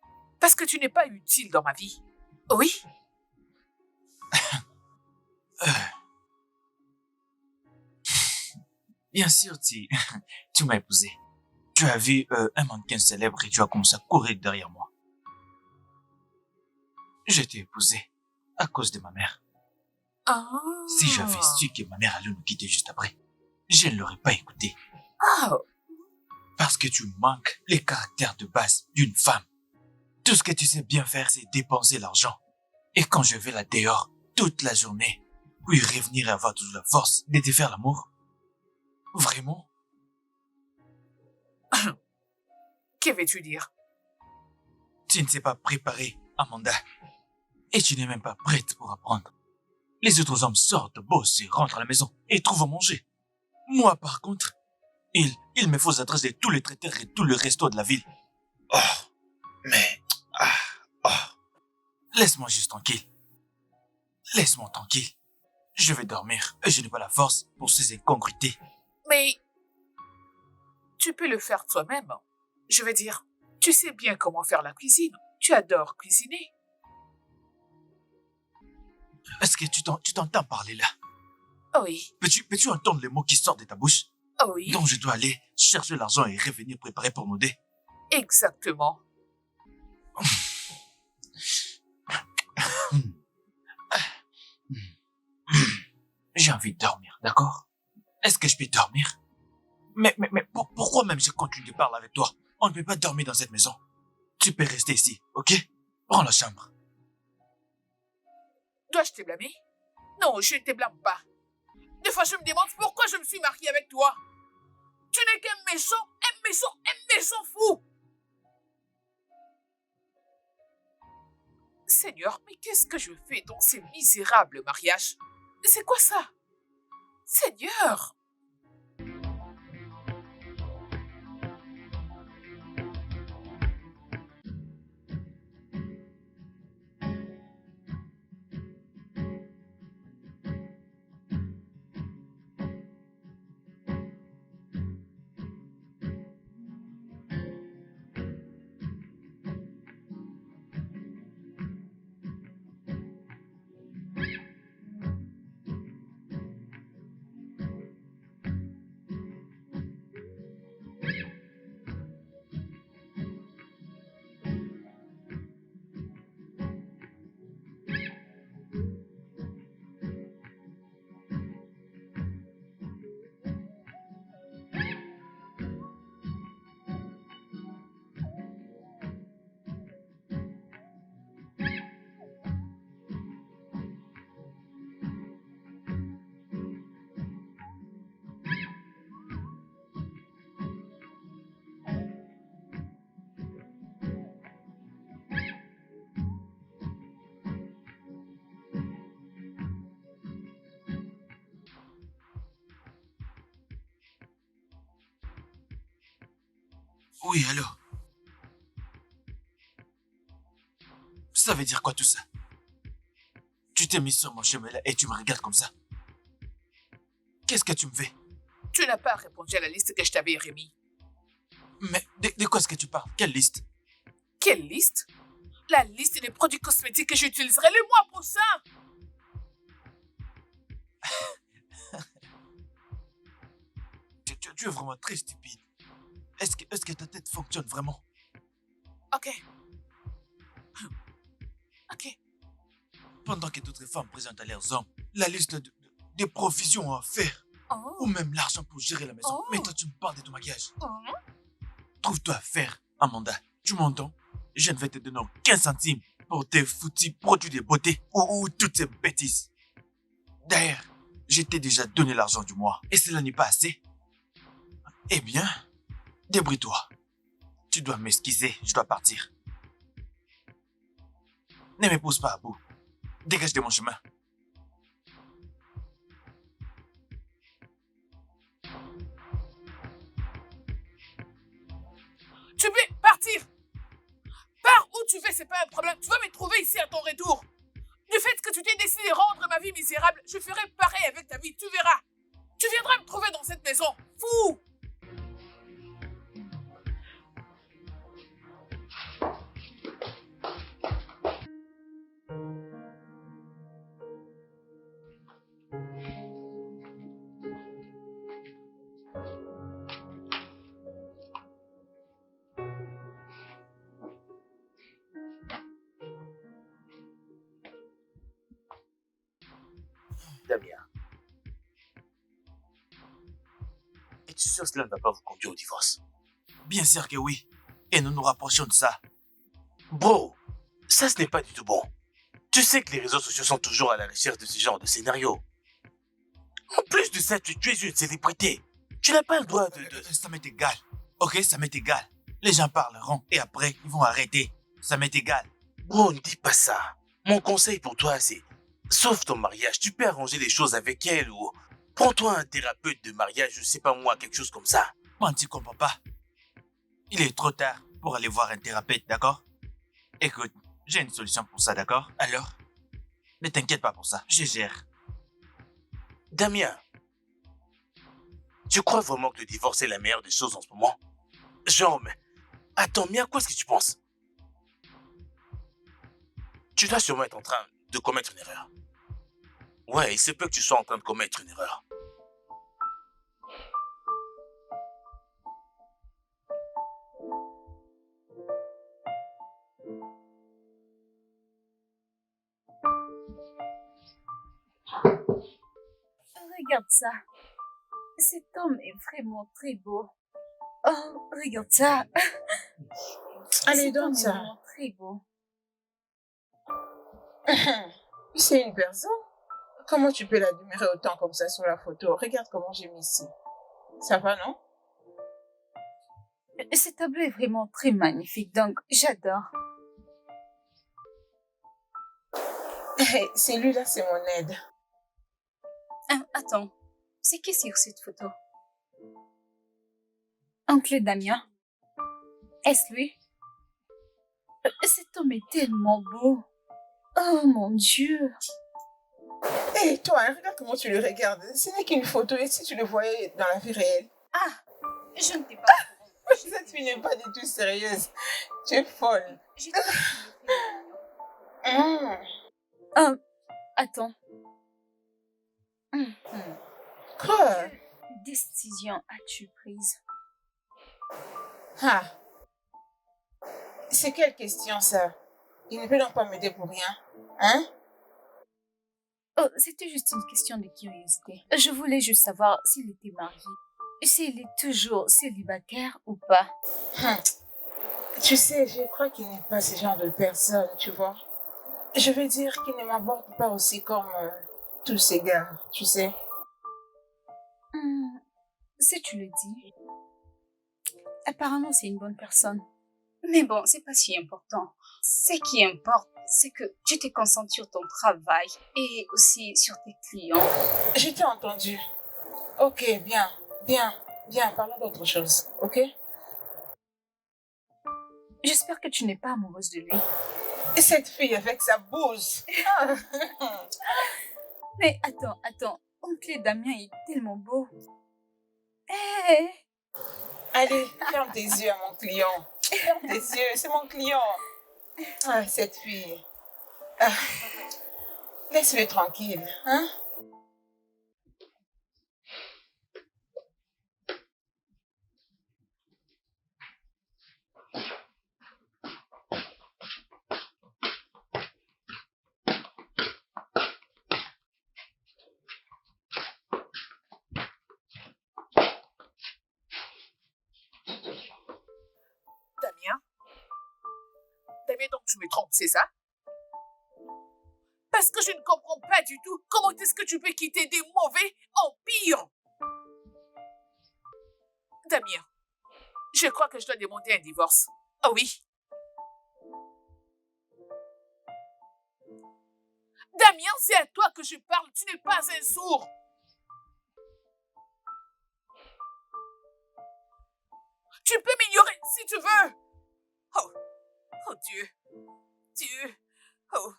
Parce que tu n'es pas utile dans ma vie. Oui? Bien sûr, tu m'as épousé. Tu as vu un mannequin célèbre et tu as commencé à courir derrière moi. Je t'ai épousé à cause de ma mère. Ah. Si j'avais su que ma mère allait nous quitter juste après, je ne l'aurais pas écouté. Ah. Parce que tu manques les caractères de base d'une femme. Tout ce que tu sais bien faire, c'est dépenser l'argent. Et quand je vais là dehors toute la journée, puis revenir et avoir toute la force de te faire l'amour. Vraiment? Que veux-tu dire? Tu ne sais pas préparer, Amanda. Et tu n'es même pas prête pour apprendre. Les autres hommes sortent, bossent et rentrent à la maison et trouvent à manger. Moi, par contre, il me faut l'adresse de tous les traiteurs et tous les restos de la ville. Oh, mais... Ah, oh. Laisse-moi juste tranquille. Laisse-moi tranquille. Je vais dormir et je n'ai pas la force pour ces incongruités. Mais tu peux le faire toi-même. Je veux dire, tu sais bien comment faire la cuisine. Tu adores cuisiner. Est-ce que tu t'entends parler là? Oui. Peux-tu entendre les mots qui sortent de ta bouche? Oui. Donc je dois aller chercher l'argent et revenir préparer pour nous deux. Exactement. J'ai envie de dormir, d'accord? Est-ce que je peux dormir? Mais pourquoi même je continue de parler avec toi? On ne peut pas dormir dans cette maison. Tu peux rester ici, ok? Prends la chambre. Dois-je te blâmer? Non, je ne te blâme pas. Des fois, je me demande pourquoi je me suis mariée avec toi. Tu n'es qu'un méchant fou. Seigneur, mais qu'est-ce que je fais dans ces misérables mariages? C'est quoi ça? Seigneur! Oui, allô? Ça veut dire quoi tout ça? Tu t'es mis sur mon chemin là et tu me regardes comme ça. Qu'est-ce que tu me fais? Tu n'as pas répondu à la liste que je t'avais remise. Mais de quoi est-ce que tu parles? Quelle liste? Quelle liste? La liste des produits cosmétiques que j'utiliserai le mois prochain. Tu es vraiment très stupide. Est-ce que ta tête fonctionne vraiment? Ok. Ok. Pendant que d'autres femmes présentent à leurs hommes la liste des provisions à faire, Oh. ou même l'argent pour gérer la maison. Oh. Mais toi, tu me parles de ton maquillage. Oh. Trouve-toi à faire, Amanda. Tu m'entends? Je ne vais te donner aucun centime pour tes foutus produits de beauté ou toutes ces bêtises. D'ailleurs, je t'ai déjà donné l'argent du mois et cela n'est pas assez. Eh bien, débrouille-toi. Tu dois m'esquisser, je dois partir. Ne me pousse pas à bout. Dégage de mon chemin. Tu peux partir. Pars où tu veux, c'est pas un problème. Tu vas me trouver ici à ton retour. Ne fait que tu t'es décidé de rendre ma vie misérable, je ferai pareil avec ta vie, tu verras. Tu viendras me trouver dans cette maison, fou. Damien, es-tu sûr que cela ne va pas vous conduire au divorce? Bien sûr que oui. Et nous nous rapprochons de ça. Bro, ça ce n'est pas du tout bon. Tu sais que les réseaux sociaux sont toujours à la recherche de ce genre de scénario. En plus de ça, tu es une célébrité. Tu n'as pas le droit de... Ça m'est égal. Ok, ça m'est égal. Les gens parleront et après, ils vont arrêter. Ça m'est égal. Bro, ne dis pas ça. Mon conseil pour toi, c'est... Sauf ton mariage, tu peux arranger les choses avec elle ou... Prends-toi un thérapeute de mariage, je sais pas moi, quelque chose comme ça. Moi, tu comprends pas. Il est trop tard pour aller voir un thérapeute, d'accord? Écoute, j'ai une solution pour ça, d'accord? Alors, ne t'inquiète pas pour ça, je gère. Damien, tu crois vraiment que le divorce est la meilleure des choses en ce moment? Genre, mais... Attends, mais à quoi est-ce que tu penses? Tu dois sûrement être en train de commettre une erreur. Ouais, il se peut que tu sois en train de commettre une erreur. Regarde ça. Cet homme est vraiment très beau. Oh, regarde ça. Allez, Cet homme donne est ça. vraiment très beau. C'est une personne. Comment tu peux l'admirer autant comme ça sur la photo? Regarde comment j'ai mis ici. Ça va, non? Ce tableau est vraiment très magnifique, donc j'adore. Hey, celui-là, c'est mon aide. Ah, attends, c'est qui sur cette photo? Oncle Damien? Est-ce lui? Cet homme est tellement beau. Oh mon Dieu. Hé, toi, hein, regarde comment tu le regardes. Ce n'est qu'une photo. Et si tu le voyais dans la vie réelle? Ah, je ne t'ai pas. Cette fille n'est pas du tout sérieuse. Tu es folle. Je t'ai pas. Hum. Attends. Quoi? Quelle décision as-tu prise? Ah. C'est quelle question, ça? Il ne peut donc pas m'aider pour rien. Hein? Oh, c'était juste une question de curiosité. Je voulais juste savoir s'il était marié. S'il est toujours célibataire ou pas. Hum. Tu sais, je crois qu'il n'est pas ce genre de personne, tu vois. Je veux dire qu'il ne m'aborde pas aussi comme tous ces gars, tu sais. Si tu le dis. Apparemment, c'est une bonne personne. Mais bon, c'est pas si important. Ce qui importe, c'est que tu te concentres sur ton travail et aussi sur tes clients. Je t'ai entendu. Ok, bien, parlons d'autre chose, ok? J'espère que tu n'es pas amoureuse de lui. Et cette fille avec sa bouse. Mais attends. Oncle Damien est tellement beau. Hé! Allez, ferme tes yeux à mon client. Ferme tes yeux, c'est mon client. Ah, cette fille. Ah. Laisse-le tranquille, hein? Damien, donc tu me trompes, c'est ça? Parce que je ne comprends pas du tout comment est-ce que tu peux quitter des mauvais en pire. Damien, je crois que je dois demander un divorce. Oh oui. Damien, c'est à toi que je parle, tu n'es pas un sourd. Tu peux m'ignorer si tu veux. Oh Dieu. Oh.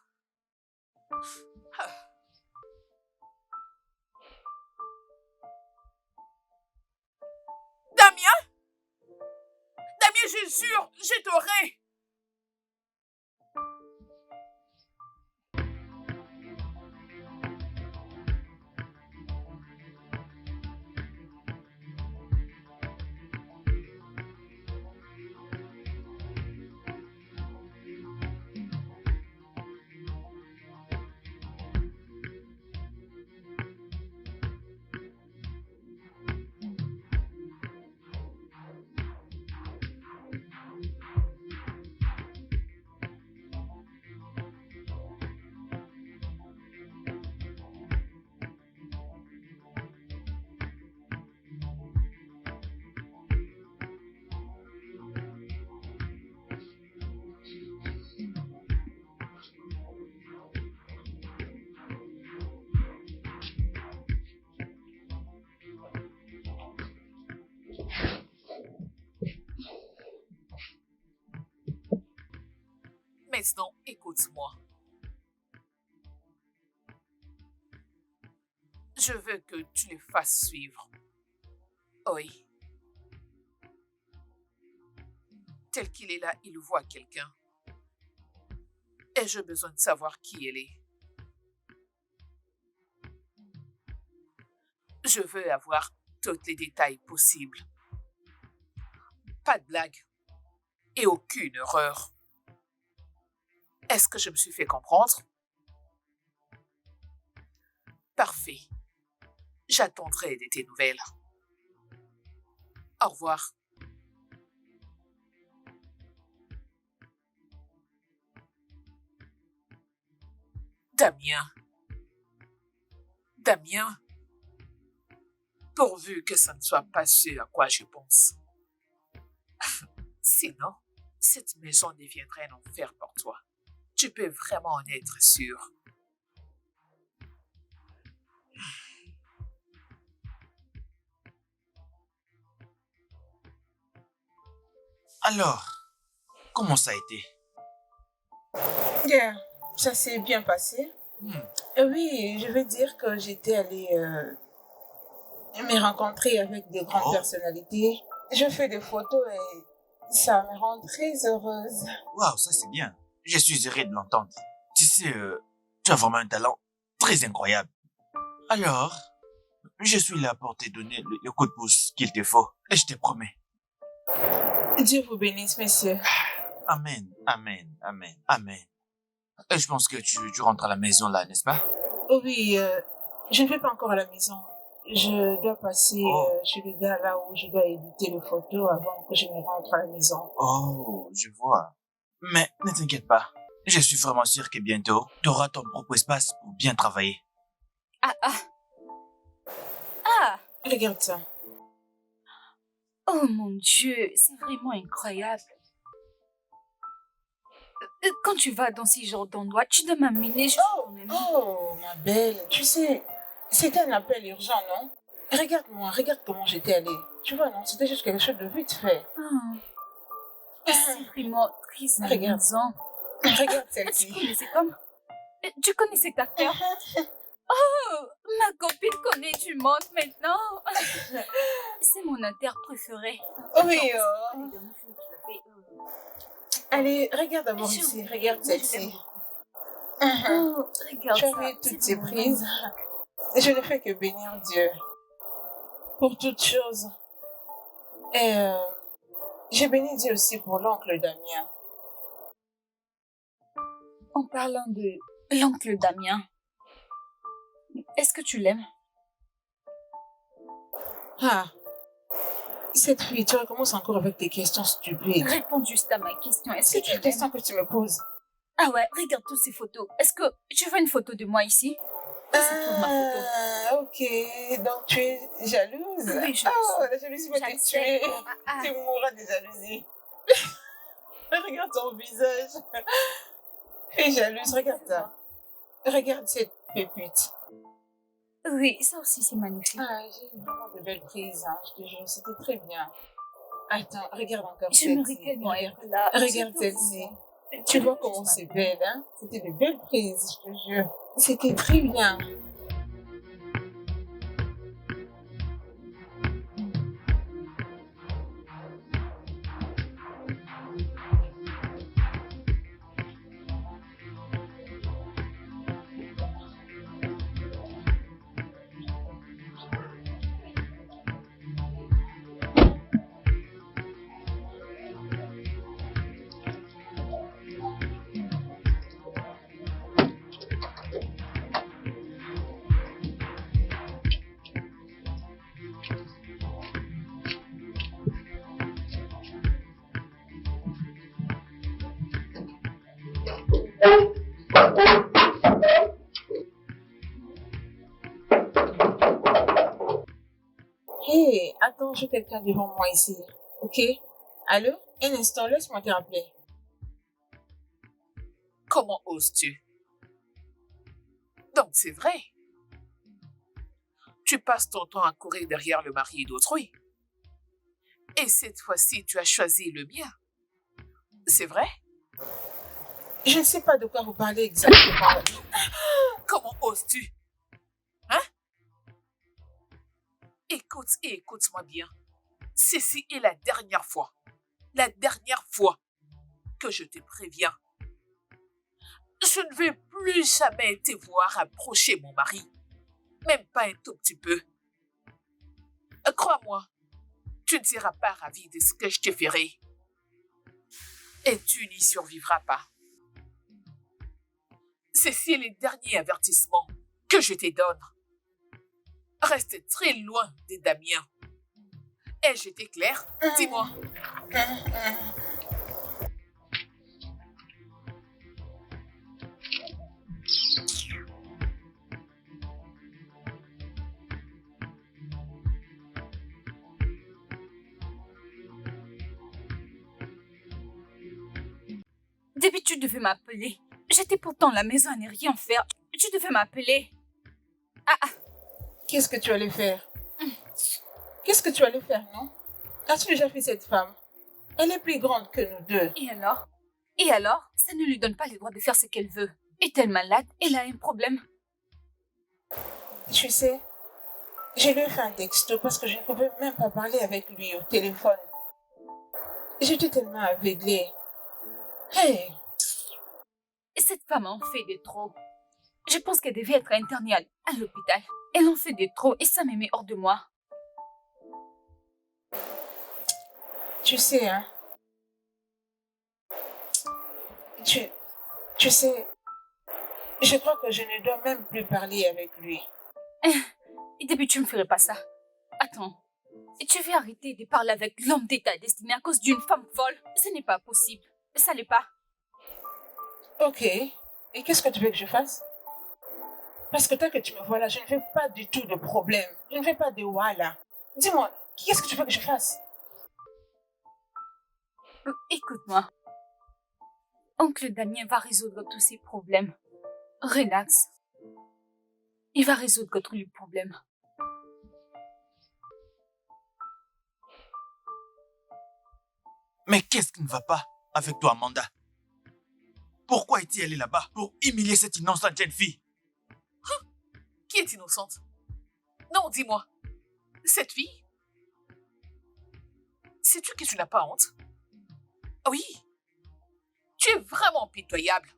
Damien? Damien, je jure, je t'aurai. Maintenant, écoute-moi. Je veux que tu les fasses suivre. Oui. Tel qu'il est là, il voit quelqu'un. Et j'ai besoin de savoir qui elle est. Je veux avoir tous les détails possibles. Pas de blague. Et aucune erreur. Est-ce que je me suis fait comprendre? Parfait. J'attendrai de tes nouvelles. Au revoir. Damien. Damien. Pourvu que ça ne soit pas ce à quoi je pense. Sinon, cette maison deviendrait un enfer pour toi. Tu peux vraiment en être sûr. Alors, comment ça a été? Yeah, ça s'est bien passé. Oui, je veux dire que j'étais allée me rencontrer avec des grandes personnalités. Je fais des photos et ça me rend très heureuse. Waouh, ça c'est bien. Je suis heureux de l'entendre. Tu sais, tu as vraiment un talent très incroyable. Alors, je suis là pour te donner le coup de pouce qu'il te faut. Et je te promets. Dieu vous bénisse, messieurs. Amen, amen, amen, amen. Et je pense que tu rentres à la maison là, n'est-ce pas? Oui, je ne vais pas encore à la maison. Je dois passer chez le gars là où je dois éditer les photos avant que je ne rentre à la maison. Oh, je vois. Mais ne t'inquiète pas. Je suis vraiment sûr que bientôt, tu auras ton propre espace pour bien travailler. Regarde ça. Oh mon Dieu, c'est vraiment incroyable. Quand tu vas dans ces genres d'endroits, tu dois m'amener. Oh, ma belle, tu sais, c'était un appel urgent, non? Regarde-moi, regarde comment j'étais allée. Tu vois, non, c'était juste quelque chose de vite fait. C'est vraiment très amusant. Regarde Tu celle-ci. connaissais comme... Tu connais cet acteur? Oh, ma copine connaît du monde maintenant. C'est mon acteur préféré. Oui, Allez, regarde d'abord ici, regarde celle-ci. Oh, regarde Tu as ça. vu toutes c'est ces vraiment prises? magnifique. Je ne fais que bénir Dieu pour toutes choses. Et j'ai béni Dieu aussi pour l'oncle Damien. En parlant de l'oncle Damien, est-ce que tu l'aimes? Ah, cette fille, tu recommences encore avec tes questions stupides. Réponds juste à ma question. Est-ce C'est que tu une l'aimes? question que tu me poses. Ah ouais, regarde toutes ces photos. Est-ce que tu veux une photo de moi ici? C'est tout ma photo. Ah, ok. Donc tu es jalouse? Oui, je Oh, suis. la jalousie va te J'accepte. tuer. Ah. Tu mourras de jalousie. Regarde ton visage. Tu es jalouse, regarde ça. Regarde cette pépite. Oui, ça aussi c'est magnifique. Ah, j'ai eu vraiment de belles prises, hein, je te jure, c'était très bien. Attends, regarde encore J'aimerais celle-ci. tellement Regarde, être là. regarde J'adore celle-ci. vraiment. Tu vois comment c'est belle, hein? C'était de belles prises, je te jure. C'était très bien. Hé, attends, j'ai quelqu'un devant moi ici. Ok? Allô? Un instant, laisse-moi te rappeler. Comment oses-tu? Donc c'est vrai. Tu passes ton temps à courir derrière le mari d'autrui. Et cette fois-ci, tu as choisi le mien. C'est vrai? Je ne sais pas de quoi vous parlez exactement. Comment oses-tu? Hein? Écoute et écoute-moi bien. Ceci est la dernière fois que je te préviens. Je ne vais plus jamais te voir approcher mon mari. Même pas un tout petit peu. Crois-moi, tu ne seras pas ravi de ce que je te ferai. Et tu n'y survivras pas. Ceci est le dernier avertissement que je te donne. Reste très loin de Damien. Ai-je été clair? Dis-moi. Depuis, tu devais m'appeler. J'étais pourtant à la maison à ne rien faire. Tu devais m'appeler. Qu'est-ce que tu allais faire? Qu'est-ce que tu allais faire, non? As-tu déjà fait cette femme? Elle est plus grande que nous deux. Et alors? Et alors? Ça ne lui donne pas le droit de faire ce qu'elle veut. Est-elle malade? Elle a un problème. Tu sais, je lui ai fait un texto parce que je ne pouvais même pas parler avec lui au téléphone. J'étais tellement aveuglée. Hey, Cette femme en fait de trop. Je pense qu'elle devait être internée à l'hôpital. Elle en fait de trop et ça me met hors de moi. tu sais, hein? Tu sais, je crois que je ne dois même plus parler avec lui. Et depuis, tu me ferais pas ça. Attends. Tu veux arrêter de parler avec l'homme de ta destinée à cause d'une femme folle? Ce n'est pas possible. Ça l'est pas. Ok. Et qu'est-ce que tu veux que je fasse? Parce que tant que tu me vois là, je ne veux pas du tout de problème. Je ne veux pas de voilà. Dis-moi, qu'est-ce que tu veux que je fasse? Écoute-moi. Oncle Damien va résoudre tous ses problèmes. Relax. Il va résoudre tous les problèmes. Mais qu'est-ce qui ne va pas avec toi, Amanda? Pourquoi es-tu allée là-bas pour humilier cette innocente jeune fille? Qui est innocente? Non, dis-moi. Cette fille? Sais-tu que tu n'as pas honte? Oui. Tu es vraiment pitoyable.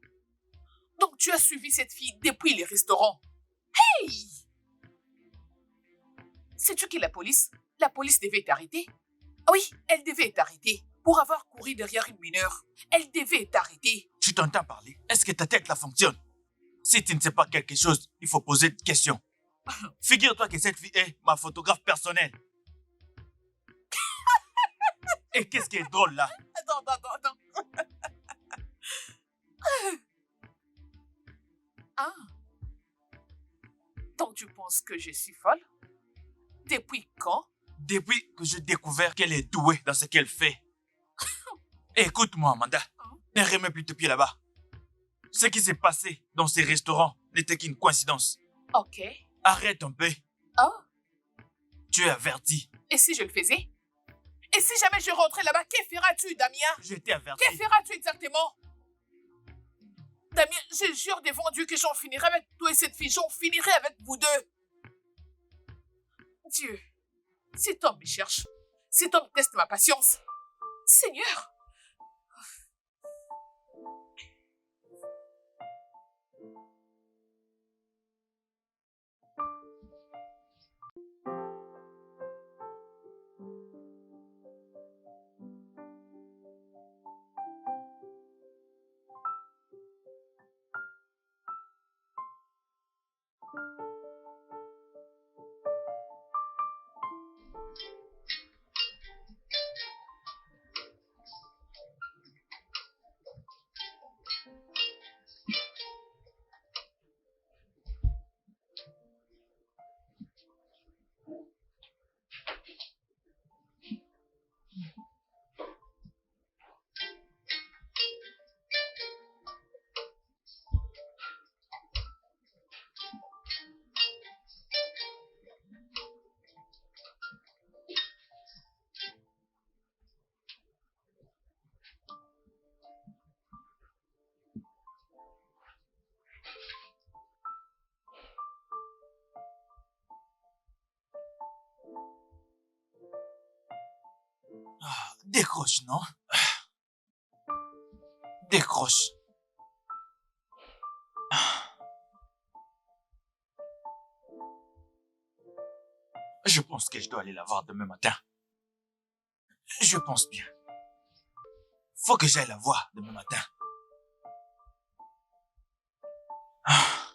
Donc tu as suivi cette fille depuis les restaurants. Hey! Sais-tu que la police devait t'arrêter? Oui, elle devait t'arrêter pour avoir couru derrière une mineure. Elle devait t'arrêter. Tu t'entends parler? Est-ce que ta tête là fonctionne? Si tu ne sais pas quelque chose, il faut poser des questions. Figure-toi que cette fille est ma photographe personnelle. Et qu'est-ce qui est drôle là? Attends. Ah. Donc tu penses que je suis folle? Depuis quand? Depuis que j'ai découvert qu'elle est douée dans ce qu'elle fait. Écoute-moi, Amanda. Ne remets plus tes pieds là-bas. Ce qui s'est passé dans ces restaurants n'était qu'une coïncidence. Ok. Arrête un peu. Oh. Tu es averti. Et si je le faisais? Et si jamais je rentrais là-bas, que feras-tu, Damien? Je t'ai averti. Que feras-tu exactement? Damien, je jure devant Dieu que j'en finirai avec toi et cette fille. J'en finirai avec vous deux. Dieu, cet homme me cherche. Cet homme teste ma patience. Seigneur. Décroche, non? Décroche. Je pense que je dois aller la voir demain matin. Je pense bien. Faut que j'aille la voir demain matin. Ah.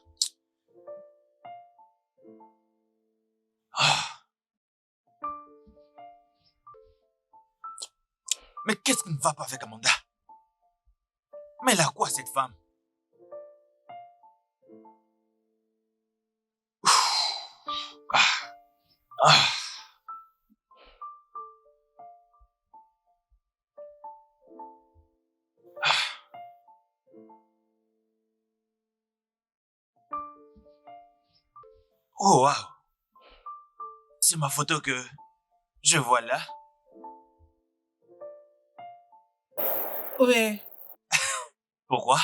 Ah. Mais qu'est-ce qui ne va pas avec Amanda? Mais elle a quoi, cette femme? Ah. Ah. Oh, wow. C'est ma photo que je vois là. Ouais. Pourquoi?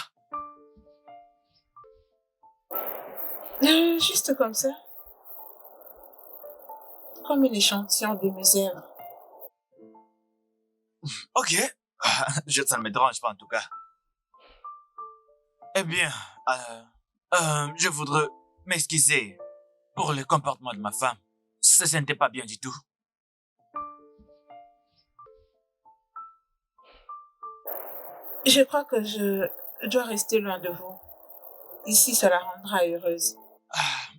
Juste comme ça. Comme un échantillon de mes œuvres. Ok. Ça ne me dérange pas en tout cas. Eh bien, je voudrais m'excuser pour le comportement de ma femme. Ça n'était pas bien du tout. Je crois que je dois rester loin de vous. Ici, ça la rendra heureuse.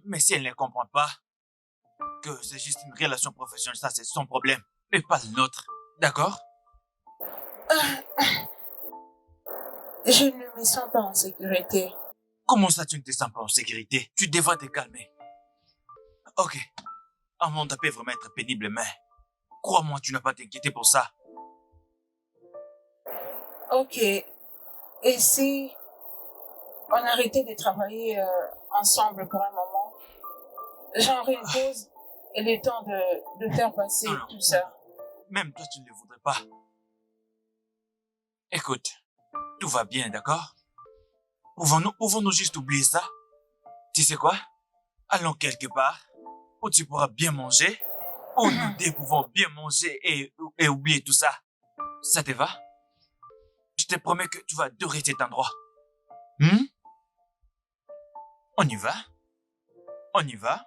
Mais si elle ne comprend pas que c'est juste une relation professionnelle, ça c'est son problème, et pas le nôtre. D'accord? Je ne me sens pas en sécurité. Comment ça tu ne te sens pas en sécurité? Tu devrais te calmer. Ok. Amanda peut vraiment être pénible, mais crois-moi, tu n'as pas à t'inquiéter pour ça. Ok. Et si on arrêtait de travailler ensemble pour un moment? Genre une pause et le temps de faire passer Non, non. tout ça. Même toi, tu ne le voudrais pas. Écoute, tout va bien, d'accord? Pouvons-nous juste oublier ça? Tu sais quoi? Allons quelque part où tu pourras bien manger, où nous deux pouvons bien manger et oublier tout ça. Ça te va? Je te promets que tu vas adorer cet endroit. On y va? On y va?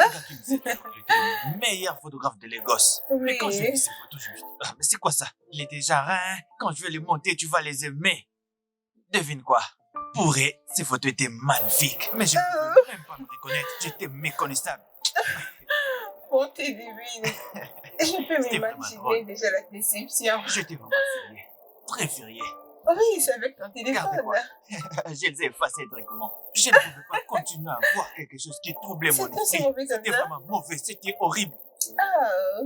Regarde qui me dit que j'étais le meilleur photographe de Lagos. Mais Oui. quand j'ai vu ces photos, je me suis dit, ah, mais c'est quoi ça? Il était genre, hein, quand je vais les monter, tu vas les aimer. Devine quoi? Pour vrai, ces photos étaient magnifiques. Mais je ne pouvais même pas me reconnaître. J'étais méconnaissable. Bon, t'es divine. Je peux C'était vraiment m'imaginer drôle. déjà la déception. J'étais vraiment furieux. Très furieux. Oui, c'est avec ton Regardez téléphone. quoi. Je les ai effacés directement. Je ne pouvais pas continuer à voir quelque chose qui troublait mon C'est aussi esprit. mauvais comme C'était ça. vraiment mauvais. C'était horrible. Ah,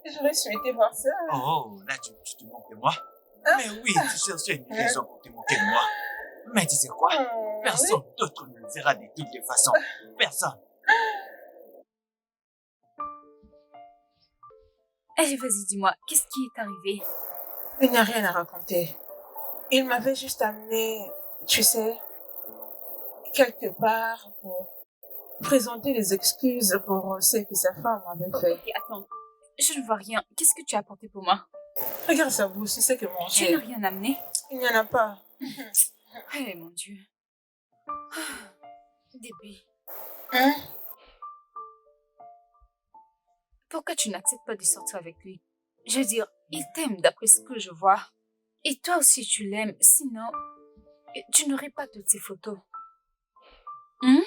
j'aurais souhaité voir ça. Oh, là, tu te moques de moi. Hein? Mais oui, tu cherchais une raison pour te moquer de moi. Mais tu sais quoi? Oui. Personne d'autre ne le verra de toutes les façons. Personne. Allez, vas-y, dis-moi, qu'est-ce qui est arrivé? Il n'y a rien à raconter. Il m'avait juste amené, tu sais, quelque part pour présenter des excuses pour ce que sa femme avait fait. Ok, attends. Je ne vois rien. Qu'est-ce que tu as apporté pour moi? Regarde ça, vous, c'est ce que Tu n'as manger. rien amené? Il n'y en a pas. Eh, mon Dieu. Ah, Déby, Hein? pourquoi tu n'acceptes pas de sortir avec lui? Je veux dire, il t'aime d'après ce que je vois. Et toi aussi, tu l'aimes. Sinon, tu n'aurais pas toutes ces photos. Hein?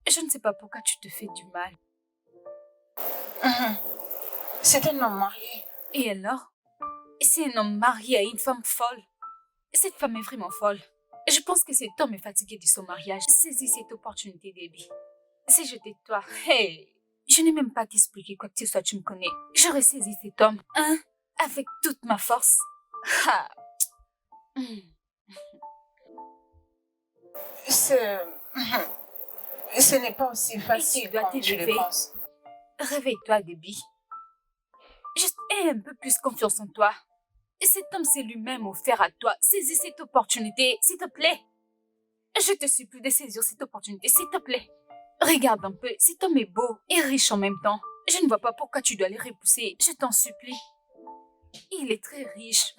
Je ne sais pas pourquoi tu te fais du mal. C'est un homme marié. Et alors? C'est un homme marié à une femme folle. Cette femme est vraiment folle. Je pense que cet homme est fatigué de son mariage. Saisis cette opportunité, Debbie. Si j'étais toi, hey, je n'ai même pas t'expliquer quoi que ce soit, tu me connais. J'aurais saisi cet homme, hein, avec toute ma force. Ha. Ce n'est pas aussi facile dois comme tu le t'élever. penses. Réveille-toi, Debbie. Juste aie un peu plus confiance en toi. Et cet homme s'est lui-même offert à toi. Saisis cette opportunité, s'il te plaît. Je te supplie de saisir cette opportunité, s'il te plaît. Regarde un peu, cet homme est beau et riche en même temps. Je ne vois pas pourquoi tu dois les repousser, je t'en supplie. Il est très riche.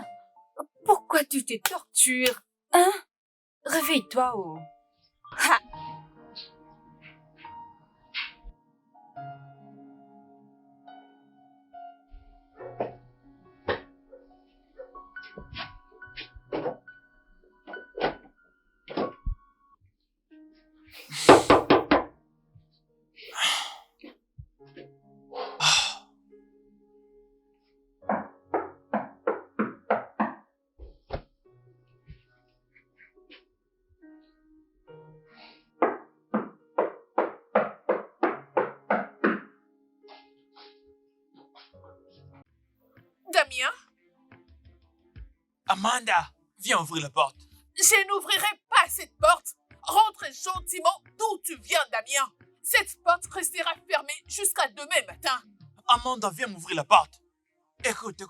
Pourquoi tu te tortures, hein? Réveille-toi, oh. Ha! Damien, Amanda, viens ouvrir la porte. je n'ouvrirai pas cette porte. Rentre gentiment d'où tu viens, Damien. Cette porte restera fermée jusqu'à demain matin. Amanda, viens m'ouvrir la porte. Écoute.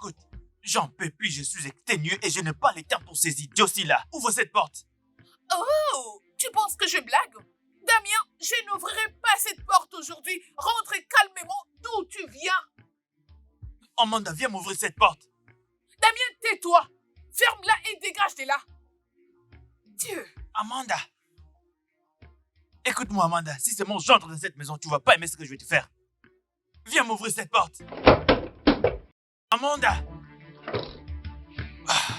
J'en peux plus, je suis exténué et je n'ai pas le temps pour ces idiots-là. Ouvre cette porte. Oh, tu penses que je blague? Damien, je n'ouvrirai pas cette porte aujourd'hui. Rentre calmement d'où tu viens. Amanda, viens m'ouvrir cette porte. Damien, tais-toi. Ferme-la et dégage de là. Dieu. Amanda. Écoute-moi, Amanda. Si c'est mon j'entre dans cette maison, tu vas pas aimer ce que je vais te faire. Viens m'ouvrir cette porte. Amanda. Ah.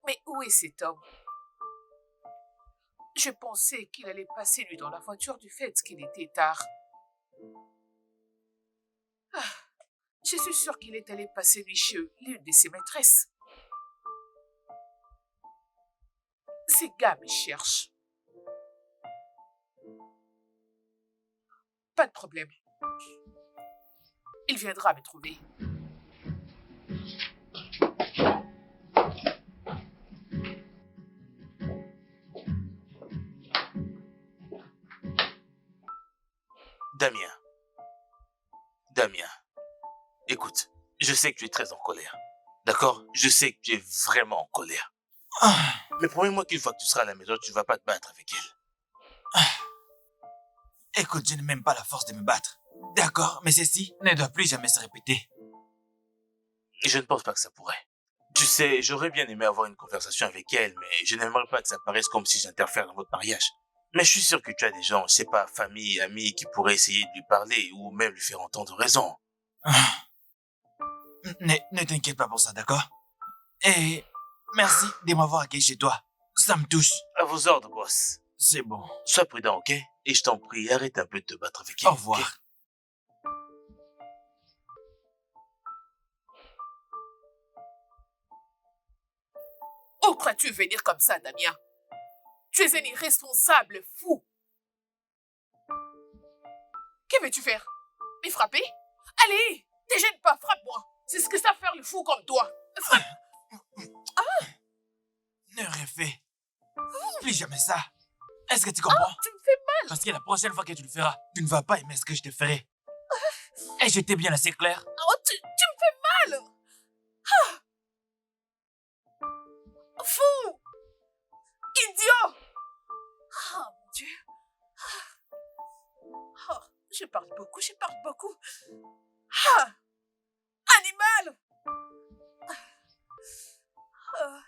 Mais où est cet homme? Je pensais qu'il allait passer lui dans la voiture du fait qu'il était tard. Ah, je suis sûre qu'il est allé passer lui chez l'une de ses maîtresses. Ces gars me cherchent. Pas de problème. Il viendra me trouver. Je sais que tu es très en colère. D'accord? Je sais que tu es vraiment en colère. Ah, Mais promets-moi qu'une fois que tu seras à la maison, tu ne vas pas te battre avec elle. écoute, je n'ai même pas la force de me battre. D'accord, mais ceci ne doit plus jamais se répéter. Et je ne pense pas que ça pourrait. Tu sais, j'aurais bien aimé avoir une conversation avec elle, mais je n'aimerais pas que ça paraisse comme si j'interfère dans votre mariage. Mais je suis sûr que tu as des gens, je sais pas, famille, amis, qui pourraient essayer de lui parler ou même lui faire entendre raison. Ah. Ne t'inquiète pas pour ça, d'accord? Et merci de m'avoir accueilli chez toi. Ça me touche. À vos ordres, boss. C'est bon. Sois prudent, ok? Et je t'en prie, arrête un peu de te battre avec elle. Au revoir. ok? Où crois-tu venir comme ça, Damien? Tu es un irresponsable fou. Que veux-tu faire? Me frapper? Allez, ne gêne pas, frappe-moi. C'est ce que ça faire le fou comme toi. Frappe. Ne refais plus jamais ça. Est-ce que tu comprends? Tu me fais mal. Parce que la prochaine fois que tu le feras, tu ne vas pas aimer ce que je te ferai. Et j'étais bien assez clair. Oh, tu me fais mal. Fou. Idiot. Oh, mon Dieu. Oh, je parle beaucoup. Ah, animal. Ah.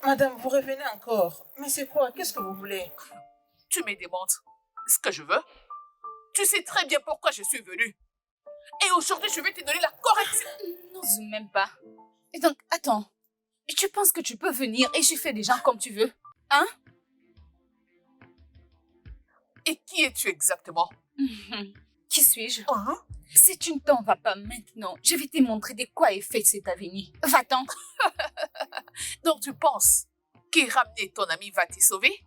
Madame, vous revenez encore. Mais c'est quoi? Qu'est-ce que vous voulez? Tu me demandes ce que je veux. Tu sais très bien pourquoi je suis venue. Et aujourd'hui, je vais te donner la correction. N'ose même pas. Et donc, attends. Tu penses que tu peux venir et je fais des gens comme tu veux? Hein? Et qui es-tu exactement? Qui suis-je? Hein? Si tu ne t'en vas pas maintenant, je vais te montrer de quoi est fait cet avenir. Va-t'en. Donc tu penses que ramener ton ami va te sauver?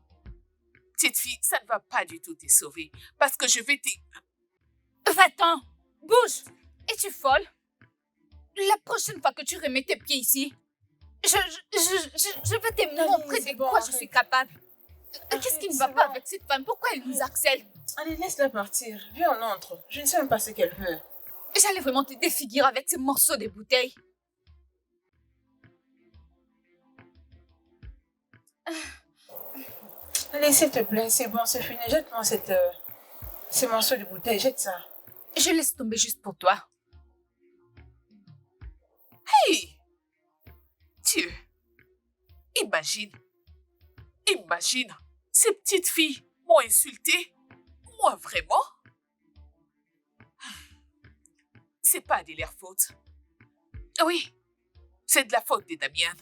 Petite fille, ça ne va pas du tout te sauver. Parce que je vais te... Va-t'en. Bouge. Es-tu folle? La prochaine fois que tu remets tes pieds ici, je vais te montrer c'est de bon, quoi je arrête. suis capable. Qu'est-ce qui ne va c'est pas bon. avec cette femme? Pourquoi elle nous harcèle? Allez, laisse-la partir. Viens, on entre. Je ne sais même pas ce qu'elle veut. J'allais vraiment te défigurer avec ces morceaux de bouteille. Allez, s'il te plaît, c'est bon, c'est fini. Jette-moi ces morceaux de bouteille. Jette ça. Je laisse tomber juste pour toi. Hey! Dieu! Imagine, ces petites filles m'ont insulté. Moi, vraiment? C'est pas de leur faute. Oui, c'est de la faute de Damien.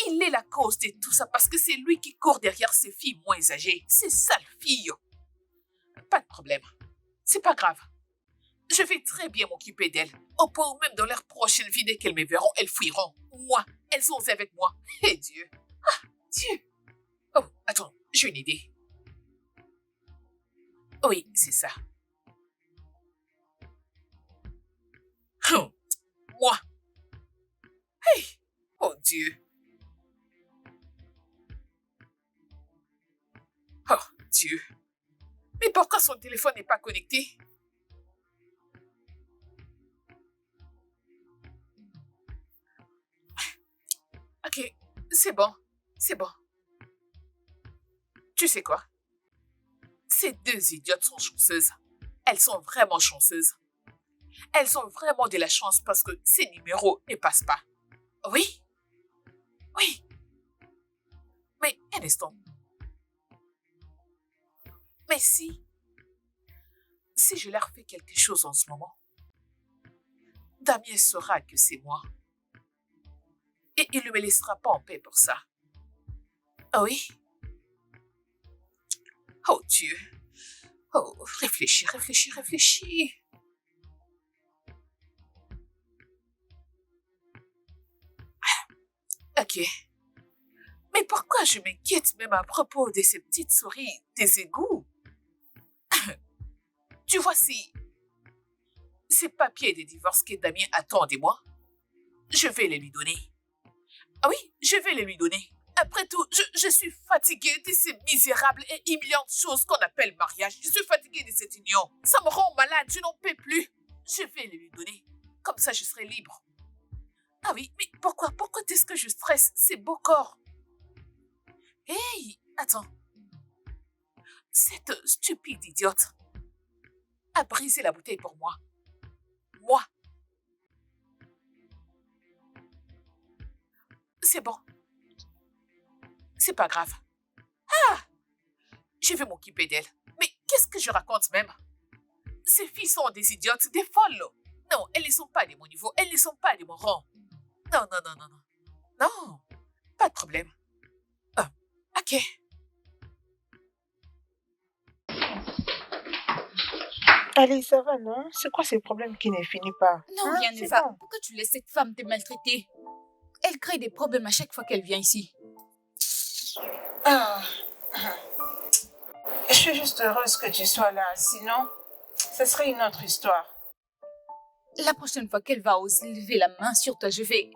Il est la cause de tout ça parce que c'est lui qui court derrière ces filles moins âgées. Ces sales filles. Pas de problème. C'est pas grave. Je vais très bien m'occuper d'elles. Au point où même dans leur prochaine vie, dès qu'elles me verront, elles fuiront. Moi, elles sont avec moi. Et Dieu. Ah, Dieu. Oh, attends, j'ai une idée. Oui, c'est ça. Moi. Hey, oh Dieu. Oh Dieu. Mais pourquoi son téléphone n'est pas connecté? Ok, c'est bon. Tu sais quoi? Ces deux idiotes sont chanceuses. Elles sont vraiment chanceuses. Elles ont vraiment de la chance parce que ces numéros ne passent pas. Oui? Oui. Mais un instant. Mais si je leur fais quelque chose en ce moment, Damien saura que c'est moi. Et il ne me laissera pas en paix pour ça. Ah oui? Oh Dieu. Oh, réfléchis. Ok. Mais pourquoi je m'inquiète même à propos de ces petites souris des égouts? Tu vois, si ces papiers de divorce que Damien attend de moi, je vais les lui donner. Ah oui, je vais les lui donner. Après tout, je suis fatiguée de ces misérables et humiliantes choses qu'on appelle mariage. Je suis fatiguée de cette union. Ça me rend malade, je n'en peux plus. Je vais le lui donner. Comme ça, je serai libre. Ah oui, mais pourquoi est-ce que je stresse ces beaux corps? Hey, attends. Cette stupide idiote a brisé la bouteille pour moi. Moi. C'est bon. C'est pas grave. Ah! Je vais m'occuper d'elle. Mais qu'est-ce que je raconte même? Ces filles sont des idiotes, des folles. Non, elles ne sont pas de mon niveau. Elles ne sont pas de mon rang. Non, non, non, non, non. Non, pas de problème. Ah, ok. Allez, ça va, non? C'est quoi ces problèmes qui ne finissent pas? Non, Hein, rien ne c'est va. bon. Pourquoi tu laisses cette femme te maltraiter? Elle crée des problèmes à chaque fois qu'elle vient ici. Ah. Je suis juste heureuse que tu sois là. Sinon, ce serait une autre histoire. La prochaine fois qu'elle va oser lever la main sur toi, je vais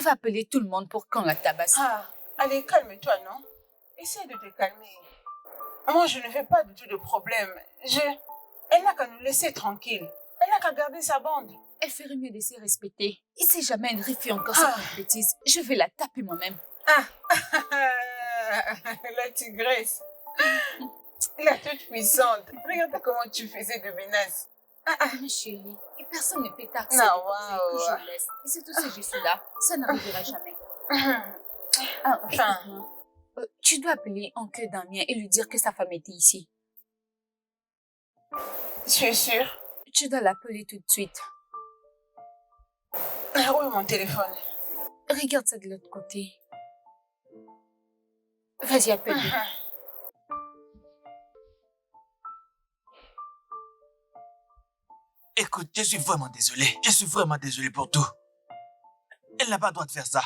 appeler tout le monde pour qu'on la tabasse. Ah, allez, calme-toi, non? Essaie de te calmer. Moi, je ne fais pas du tout de problème. Elle n'a qu'à nous laisser tranquilles. Elle n'a qu'à garder sa bande. Elle ferait mieux de se respecter. Et si jamais elle refait encore Ah. cette bêtise, je vais la taper moi-même. La tigresse. La toute puissante. Regarde comment tu faisais de menaces. Ma chérie, et personne ne peut t'accepter Non, que wow. je laisse. Et surtout si je suis là, ça n'arrivera jamais. Ah, Enfin. écoute-moi. Tu dois appeler oncle Damien et lui dire que sa femme était ici. Tu es sûre? Tu dois l'appeler tout de suite. Où est mon téléphone? Regarde ça de l'autre côté. Vas-y, appelle-le. Écoute, je suis vraiment désolé. Je suis vraiment désolé pour tout. Elle n'a pas le droit de faire ça.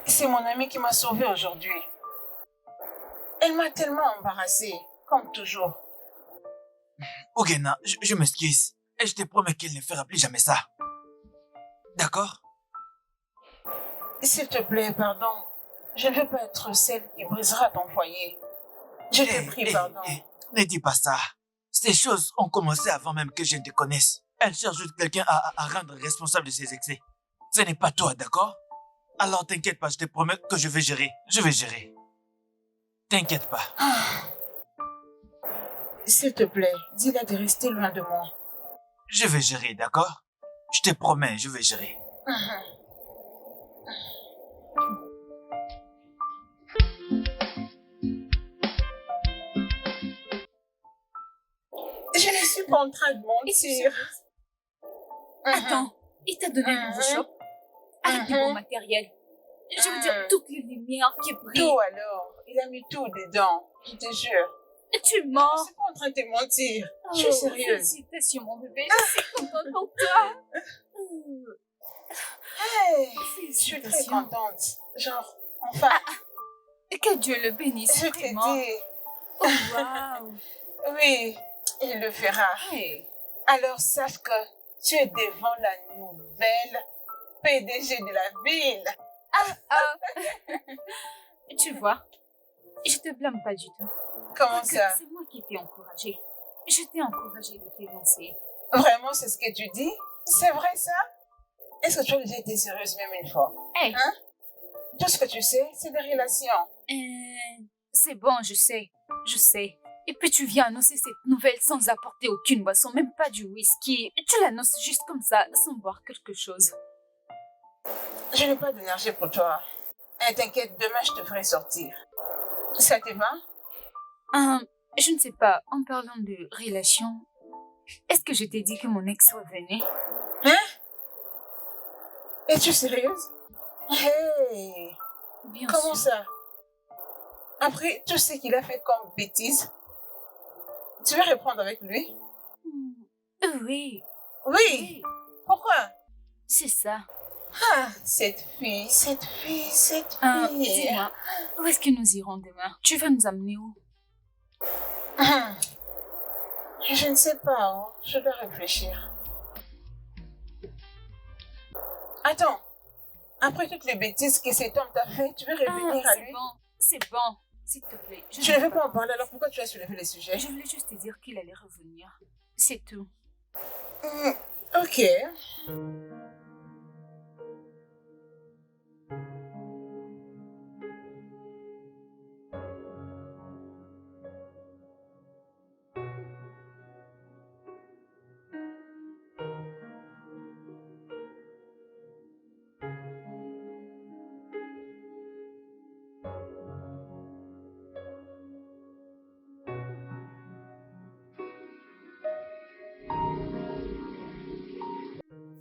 C'est mon amie qui m'a sauvée aujourd'hui. Elle m'a tellement embarrassée, comme toujours. Ogena, je m'excuse. Et je te promets qu'elle ne fera plus jamais ça. D'accord? S'il te plaît, pardon. Je ne veux pas être celle qui brisera ton foyer. Je te prie, pardon. Ne dis pas ça. Ces choses ont commencé avant même que je ne te connaisse. Elle cherche juste quelqu'un à rendre responsable de ses excès. Ce n'est pas toi, d'accord? Alors t'inquiète pas, je te promets que je vais gérer. Je vais gérer. T'inquiète pas. S'il te plaît, dis-la de rester loin de moi. Je vais gérer, d'accord? Je te promets, je vais gérer. Je ne suis pas en train de mentir. Attends, il t'a donné un nouveau shop avec du bon matériel. Je veux dire, toutes les lumières qui brillent. Tout alors. Il a mis tout dedans. Je te jure. Tu Je ne mens. suis pas en train de te mentir. Je suis sérieuse. Félicitations, mon bébé. Je suis contente pour toi. Hey, je suis très Félicitations. contente. Genre, enfin, Que Dieu le bénisse, je t'ai vraiment. dit. Oh, waouh. Oui, il le fera. Hey. Alors sache que tu es devant la nouvelle PDG de la ville. Ah. Tu vois, je te blâme pas du tout. Comment Que ça? C'est moi qui t'ai encouragé. Je t'ai encouragé de t'élancer. Vraiment, c'est ce que tu dis? C'est vrai ça? Est-ce que tu as déjà été sérieuse même une fois? Hey. Hein? Tout ce que tu sais, c'est des relations. C'est bon, je sais. Et puis tu viens annoncer cette nouvelle sans apporter aucune boisson, même pas du whisky. Tu l'annonces juste comme ça, sans boire quelque chose. Je n'ai pas d'énergie pour toi. T'inquiète, demain je te ferai sortir. Ça te va? Je ne sais pas, en parlant de relations, est-ce que je t'ai dit que mon ex revenait? Es-tu sérieuse? Hey! Bien Comment sûr. ça? Après tout ce qu'il a fait comme bêtise, tu veux reprendre avec lui? Oui, Oui! Pourquoi? c'est ça. Ah, cette fille. Dis-moi, où est-ce que nous irons demain? Tu vas nous amener où? Je ne sais pas, oh. Je dois réfléchir. Attends, Après toutes les bêtises que cet homme t'a fait, tu veux revenir à lui? C'est bon, s'il te plaît. Tu ne veux pas en parler, alors pourquoi tu as soulevé le sujet? Je voulais juste te dire qu'il allait revenir. C'est tout. Ok.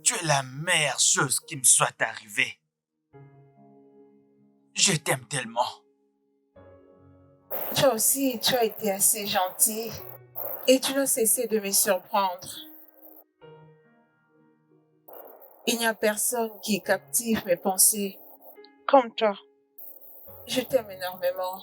Tu es la meilleure chose qui me soit arrivée. Je t'aime tellement. Toi aussi, tu as été assez gentil. Et tu n'as cessé de me surprendre. Il n'y a personne qui captive mes pensées comme toi. Je t'aime énormément.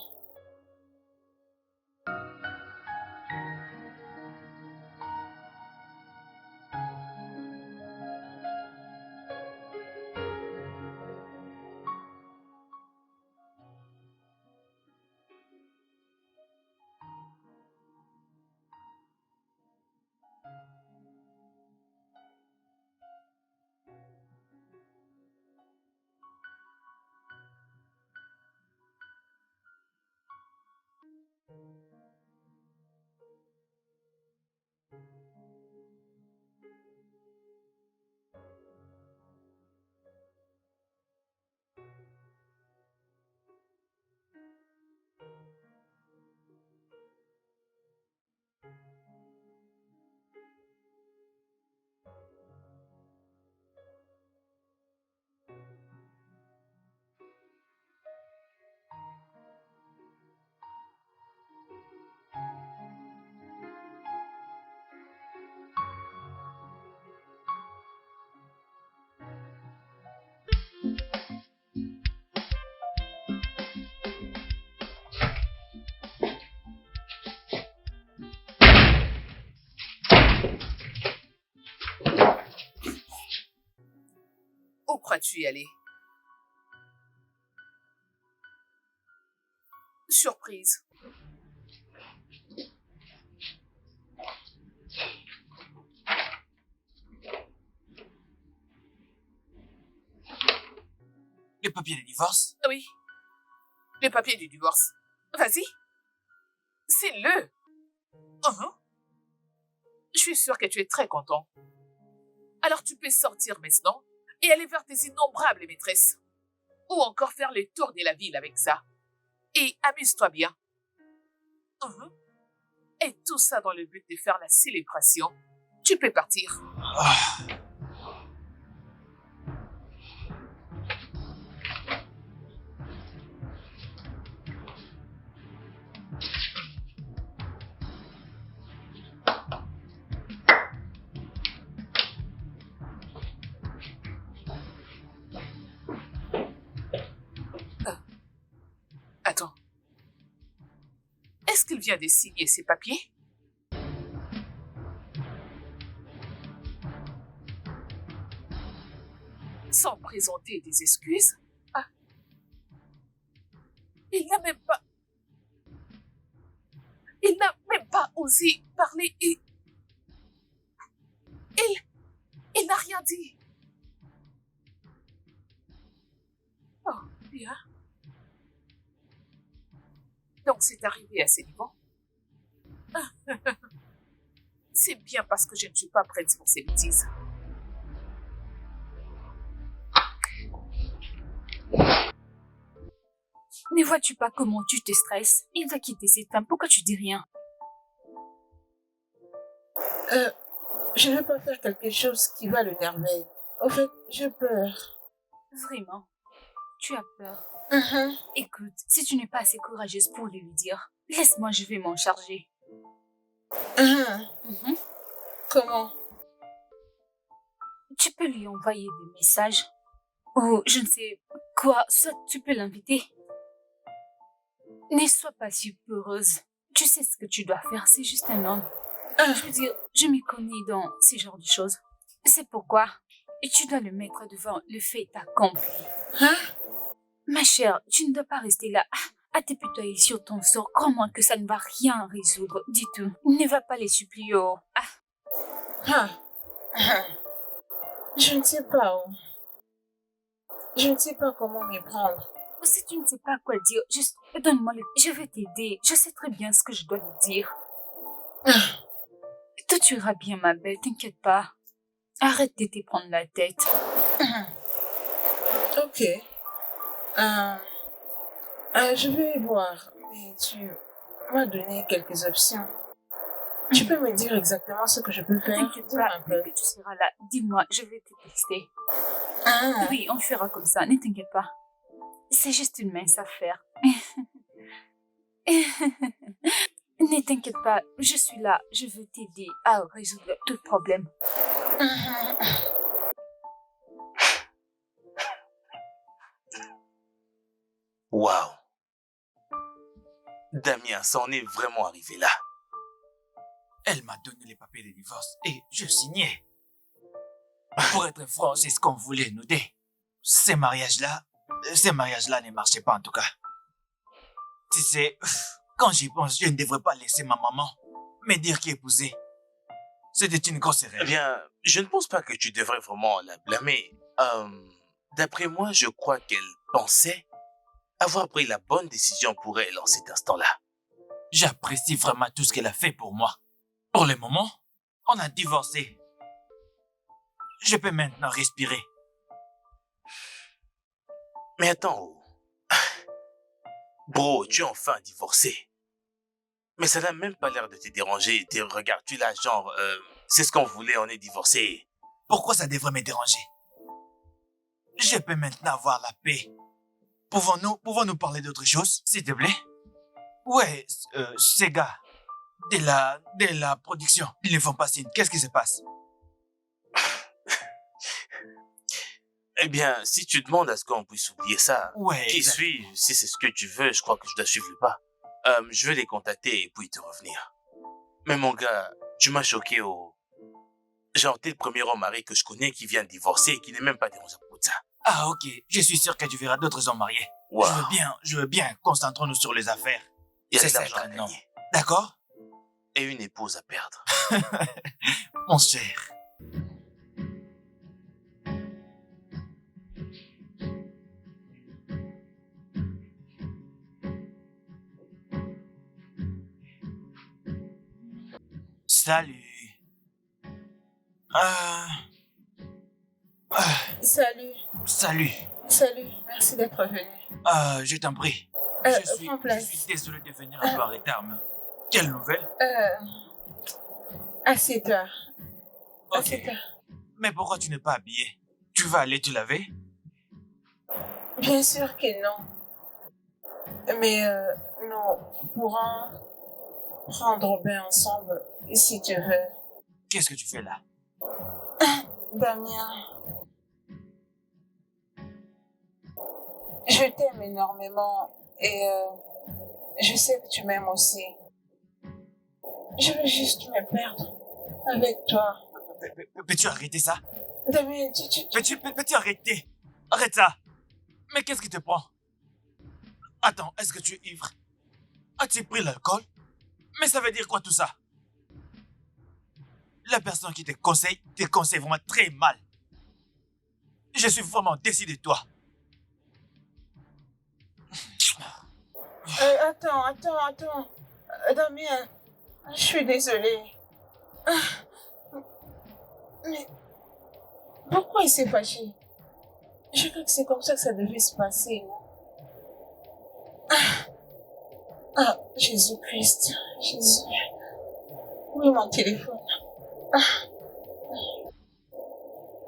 Où crois-tu y aller? Surprise. Les papiers de divorce? Oui. Les papiers du divorce. Vas-y. C'est le. Je suis sûre que tu es très content. Alors tu peux sortir maintenant et aller vers tes innombrables maîtresses. Ou encore faire le tour de la ville avec ça. Et amuse-toi bien. Et tout ça dans le but de faire la célébration. Tu peux partir. Attends. Est-ce qu'il vient de signer ses papiers? Sans présenter des excuses? Ah. Il n'a même pas... Il n'a même pas osé parler et... Il n'a rien dit. Oh, bien. Donc c'est arrivé à ce niveau. C'est bien parce que je ne suis pas prête pour ces bêtises. Ne vois-tu pas comment tu te stresses? Il va quitter cette femme, pourquoi tu dis rien? Je ne veux pas faire quelque chose qui va l'énerver. Au fait, j'ai peur. Vraiment? Tu as peur? Écoute, si tu n'es pas assez courageuse pour lui dire, laisse-moi, je vais m'en charger. Comment? Tu peux lui envoyer des messages. Ou je ne sais quoi, soit tu peux l'inviter. Ne sois pas si peureuse. Tu sais ce que tu dois faire, c'est juste un homme. Je veux dire, je m'y connais dans ces genres de choses. C'est pourquoi et tu dois le mettre devant le fait accompli. Hein? Ma chère, tu ne dois pas rester là à t'épitoyer sur ton sort. Crois-moi que ça ne va rien résoudre du tout. Ne va pas les supplier. Oh. Ah. Ah. Je ne sais pas où. Je ne sais pas comment m'y prendre. Si tu ne sais pas quoi dire, juste donne-moi le... Je vais t'aider. Je sais très bien ce que je dois lui dire. Ah. Tout ira bien, ma belle, t'inquiète pas. Arrête de te prendre la tête. Ok. Je vais voir, mais tu m'as donné quelques options. Tu peux me dire exactement ce que je peux faire? T'inquiète Dis-moi pas, un peu. dès que tu seras là, dis-moi, je vais te texter. Ah. Oui, on fera comme ça, ne t'inquiète pas. C'est juste une mince affaire. Ne t'inquiète pas, je suis là, je veux t'aider à résoudre tout problème. Waouh. Damien, ça en est vraiment arrivé là. Elle m'a donné les papiers de divorce et je signais. Pour être franc, c'est ce qu'on voulait nous dire. Ces mariages-là ne marchaient pas en tout cas. Tu sais, quand j'y pense, je ne devrais pas laisser ma maman me dire qu'épouser. C'était une grosse erreur. Eh bien, je ne pense pas que tu devrais vraiment la blâmer. D'après moi, je crois qu'elle pensait avoir pris la bonne décision pour elle en cet instant-là. J'apprécie vraiment tout ce qu'elle a fait pour moi. Pour le moment, on a divorcé. Je peux maintenant respirer. Mais attends, oh. Bro, tu es enfin divorcé. Mais ça n'a même pas l'air de te déranger. Regarde, tu l'as genre, c'est ce qu'on voulait, on est divorcé. Pourquoi ça devrait me déranger? Je peux maintenant avoir la paix. Pouvons-nous parler d'autre chose, s'il te plaît? Ouais, ces gars de la production, ils ne font pas signe. Qu'est-ce qui se passe? Eh bien, si tu demandes à ce qu'on puisse oublier ça, Ouais, qui exact. suis, si c'est ce que tu veux, je crois que je dois suivre le pas. Je vais les contacter et puis te revenir. Mais mon gars, tu m'as choqué au... Genre, t'es le premier homme marié que je connais qui vient de divorcer et qui n'est même pas dérangé pour ça. Ah, ok. Je suis sûr que tu verras d'autres hommes mariés. Wow. Je veux bien. Concentrons-nous sur les affaires. Il y a C'est de ça l'argent à maintenant. gagner. D'accord? Et une épouse à perdre. Mon cher. Salut. Salut. Salut. Salut. Merci d'être venu. Je t'en prie. Prends place. Je suis désolé de venir un peu en retard, mais... Quelle nouvelle? Assieds-toi. Ok. Assieds-toi. Mais pourquoi tu n'es pas habillé? Tu vas aller te laver? Bien sûr que non. Mais nous pourrons prendre bain ensemble si tu veux. Qu'est-ce que tu fais là? Damien, je t'aime énormément et je sais que tu m'aimes aussi. Je veux juste me perdre avec toi. Peux-tu arrêter ça? Damien, Peux-tu arrêter? Arrête ça! Mais qu'est-ce qui te prend? Attends, est-ce que tu es ivre? As-tu pris l'alcool? Mais ça veut dire quoi tout ça? La personne qui te conseille vraiment très mal. Je suis vraiment déçu de toi. Attends. Damien, je suis désolée. Mais pourquoi il s'est fâché? Je crois que c'est comme ça que ça devait se passer. Ah, Jésus-Christ. Jésus. Oui, mon téléphone.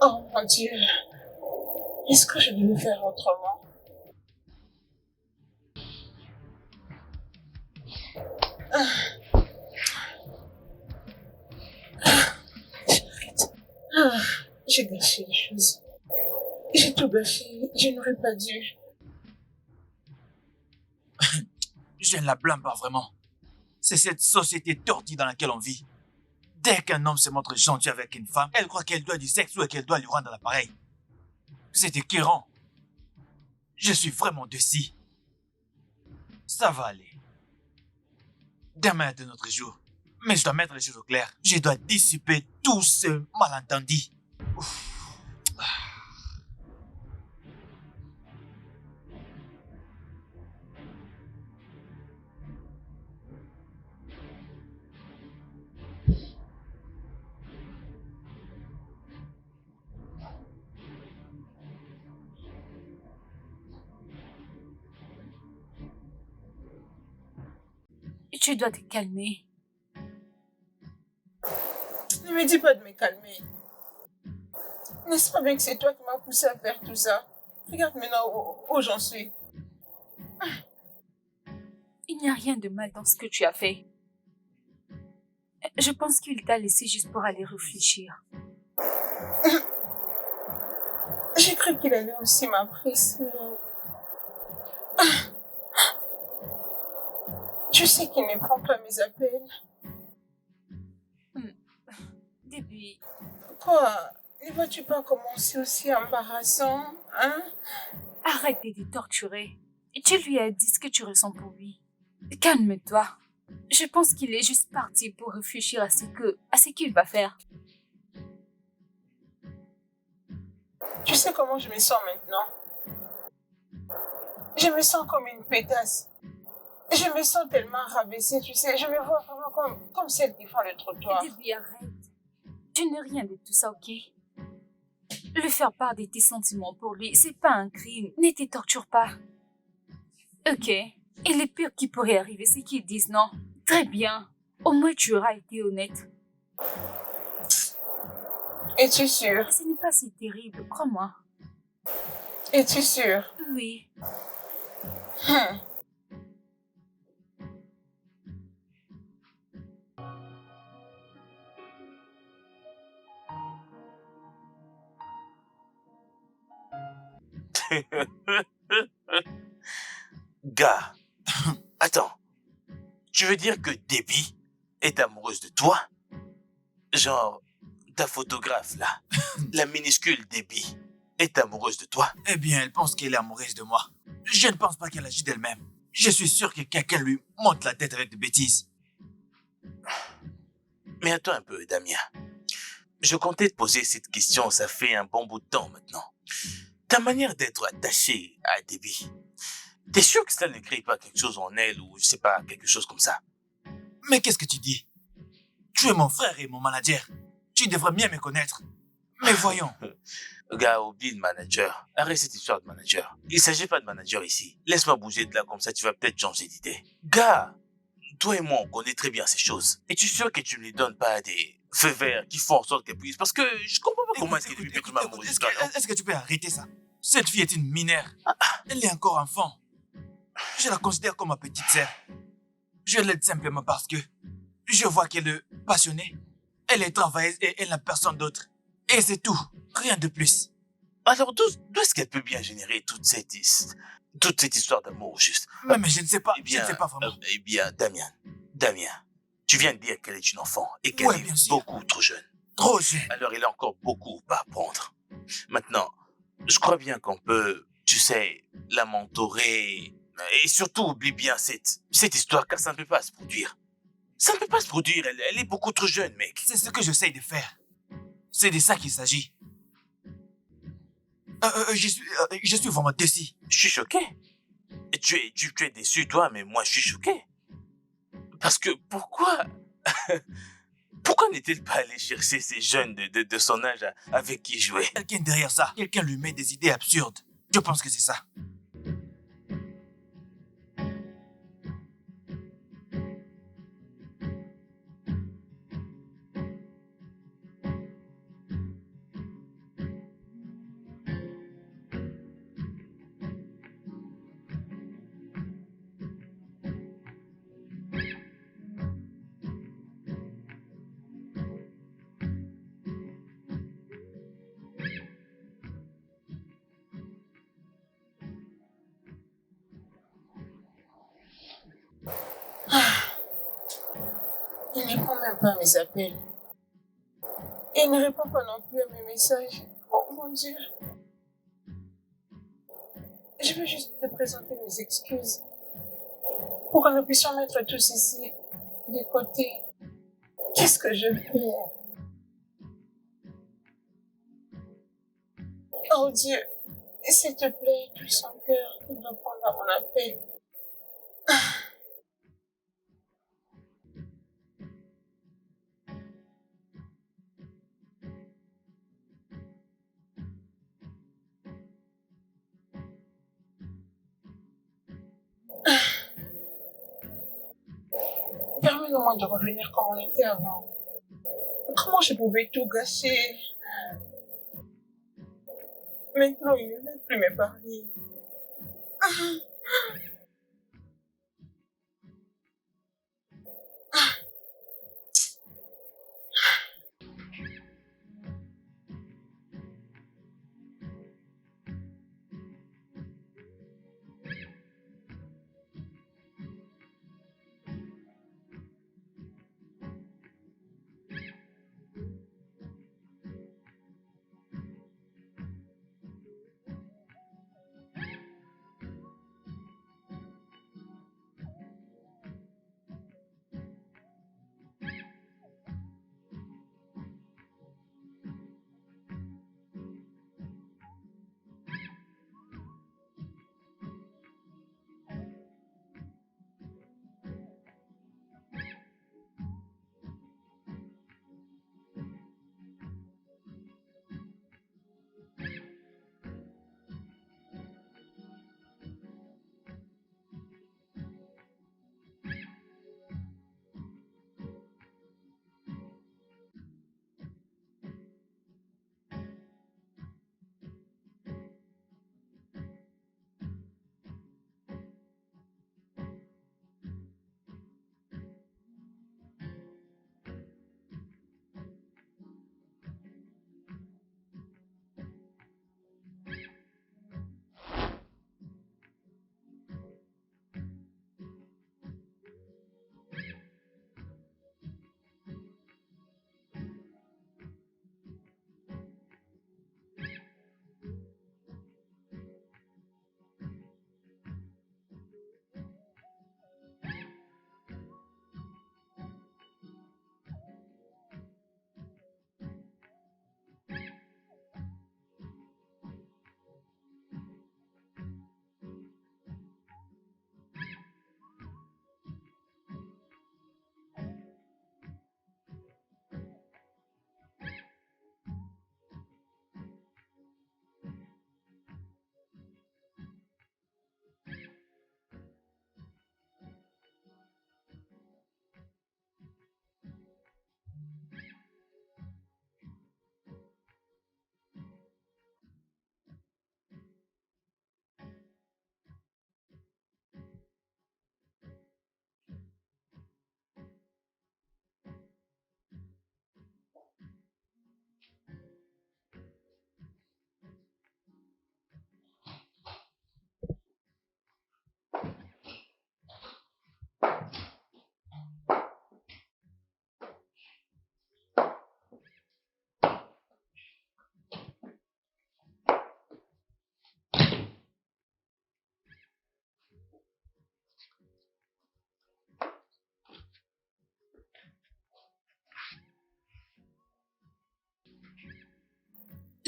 Oh mon Dieu. Est-ce que je devais faire autrement? J'ai gâché les choses. J'ai tout gâché. Je n'aurais pas dû. Je ne la blâme pas vraiment. C'est cette société tortue dans laquelle on vit. Dès qu'un homme se montre gentil avec une femme, elle croit qu'elle doit du sexe ou qu'elle doit lui rendre l'appareil. C'est écœurant. Je suis vraiment de ci. Ça va aller. Demain est un autre jour. Mais je dois mettre les choses au clair. Je dois dissiper tout ce malentendu. Ouf. Tu dois te calmer. Ne me dis pas de me calmer. N'est-ce pas bien que c'est toi qui m'as poussé à faire tout ça? Regarde maintenant où j'en suis. Il n'y a rien de mal dans ce que tu as fait. Je pense qu'il t'a laissé juste pour aller réfléchir. J'ai cru qu'il allait aussi m'apprécier. Tu sais qu'il ne prend pas mes appels. Début, Quoi? Ne vois-tu pas comment c'est aussi embarrassant, hein? arrête de te torturer. Tu lui as dit ce que tu ressens pour lui. Calme-toi. Je pense qu'il est juste parti pour réfléchir à ce qu'il va faire. Tu sais comment je me sens maintenant? Je me sens comme une pétasse. Je me sens tellement rabaissée, tu sais. Je me vois vraiment comme celle qui font le trottoir. Début, arrête. Tu n'es rien de tout ça, ok? Le faire part de tes sentiments pour lui, c'est pas un crime. Ne te torture pas. Ok. Et le pire qui pourrait arriver, c'est qu'ils disent non. Très bien. Au moins, tu auras été honnête. Es-tu sûr? Ce n'est pas si terrible, crois-moi. Es-tu sûr? Oui. Gars, attends. Tu veux dire que Debbie est amoureuse de toi? Genre, ta photographe là, la minuscule Debbie, est amoureuse de toi? Eh bien, elle pense qu'elle est amoureuse de moi. Je ne pense pas qu'elle agit d'elle-même. Je suis sûr que quelqu'un lui monte la tête avec des bêtises. Mais attends un peu, Damien. Je comptais te poser cette question, ça fait un bon bout de temps maintenant. Ta manière d'être attaché à Debbie, t'es sûr que ça ne crée pas quelque chose en elle ou je sais pas, quelque chose comme ça? Mais qu'est-ce que tu dis? Tu es mon frère et mon manager. Tu devrais bien me connaître. Mais voyons. Gars, oublie le manager. Arrête cette histoire de manager. Il s'agit pas de manager ici. Laisse-moi bouger de là comme ça, tu vas peut-être changer d'idée. Gars, toi et moi, on connaît très bien ces choses. Et tu es sûr que tu ne lui donnes pas des feux verts qui font en sorte qu'elle puisse... Parce que je comprends pas comment est-ce qu'elle lui met tout amoureux jusqu'à là. Est-ce que tu peux arrêter ça? Cette fille est une mineure. Elle est encore enfant. Je la considère comme ma petite sœur. Je l'aide simplement parce que je vois qu'elle est passionnée. Elle est travailleuse et elle n'a personne d'autre. Et c'est tout. Rien de plus. Alors d'où est-ce qu'elle peut bien générer toute cette histoire d'amour juste? Mais je ne sais pas. Je ne sais pas vraiment. Eh bien, Damien, tu viens de dire qu'elle est une enfant et qu'elle Ouais, est bien sûr. beaucoup trop jeune. Trop jeune. Alors il a encore beaucoup à apprendre. Maintenant, je crois bien qu'on peut, tu sais, la mentorer. Et surtout, oublie bien cette histoire, car ça ne peut pas se produire. Ça ne peut pas se produire, elle est beaucoup trop jeune, mec. C'est ce que j'essaye de faire. C'est de ça qu'il s'agit. Je suis vraiment déçu. Je suis choqué. Tu es déçu, toi, mais moi, je suis choqué. Parce que pourquoi n'est-il pas allé chercher ces jeunes de son âge avec qui jouer? Quelqu'un derrière ça. Quelqu'un lui met des idées absurdes. Je pense que c'est ça. Il ne prend même pas mes appels. Il ne répond pas non plus à mes messages. Oh mon Dieu. Je veux juste te présenter mes excuses pour que nous puissions mettre tout ceci de côté. Qu'est-ce que je fais? Oh Dieu, s'il te plaît, touche son cœur pour répondre à mon appel. Permets-moi de revenir comme on était avant. Comment je pouvais tout gâcher? Maintenant, il ne veut plus me parler.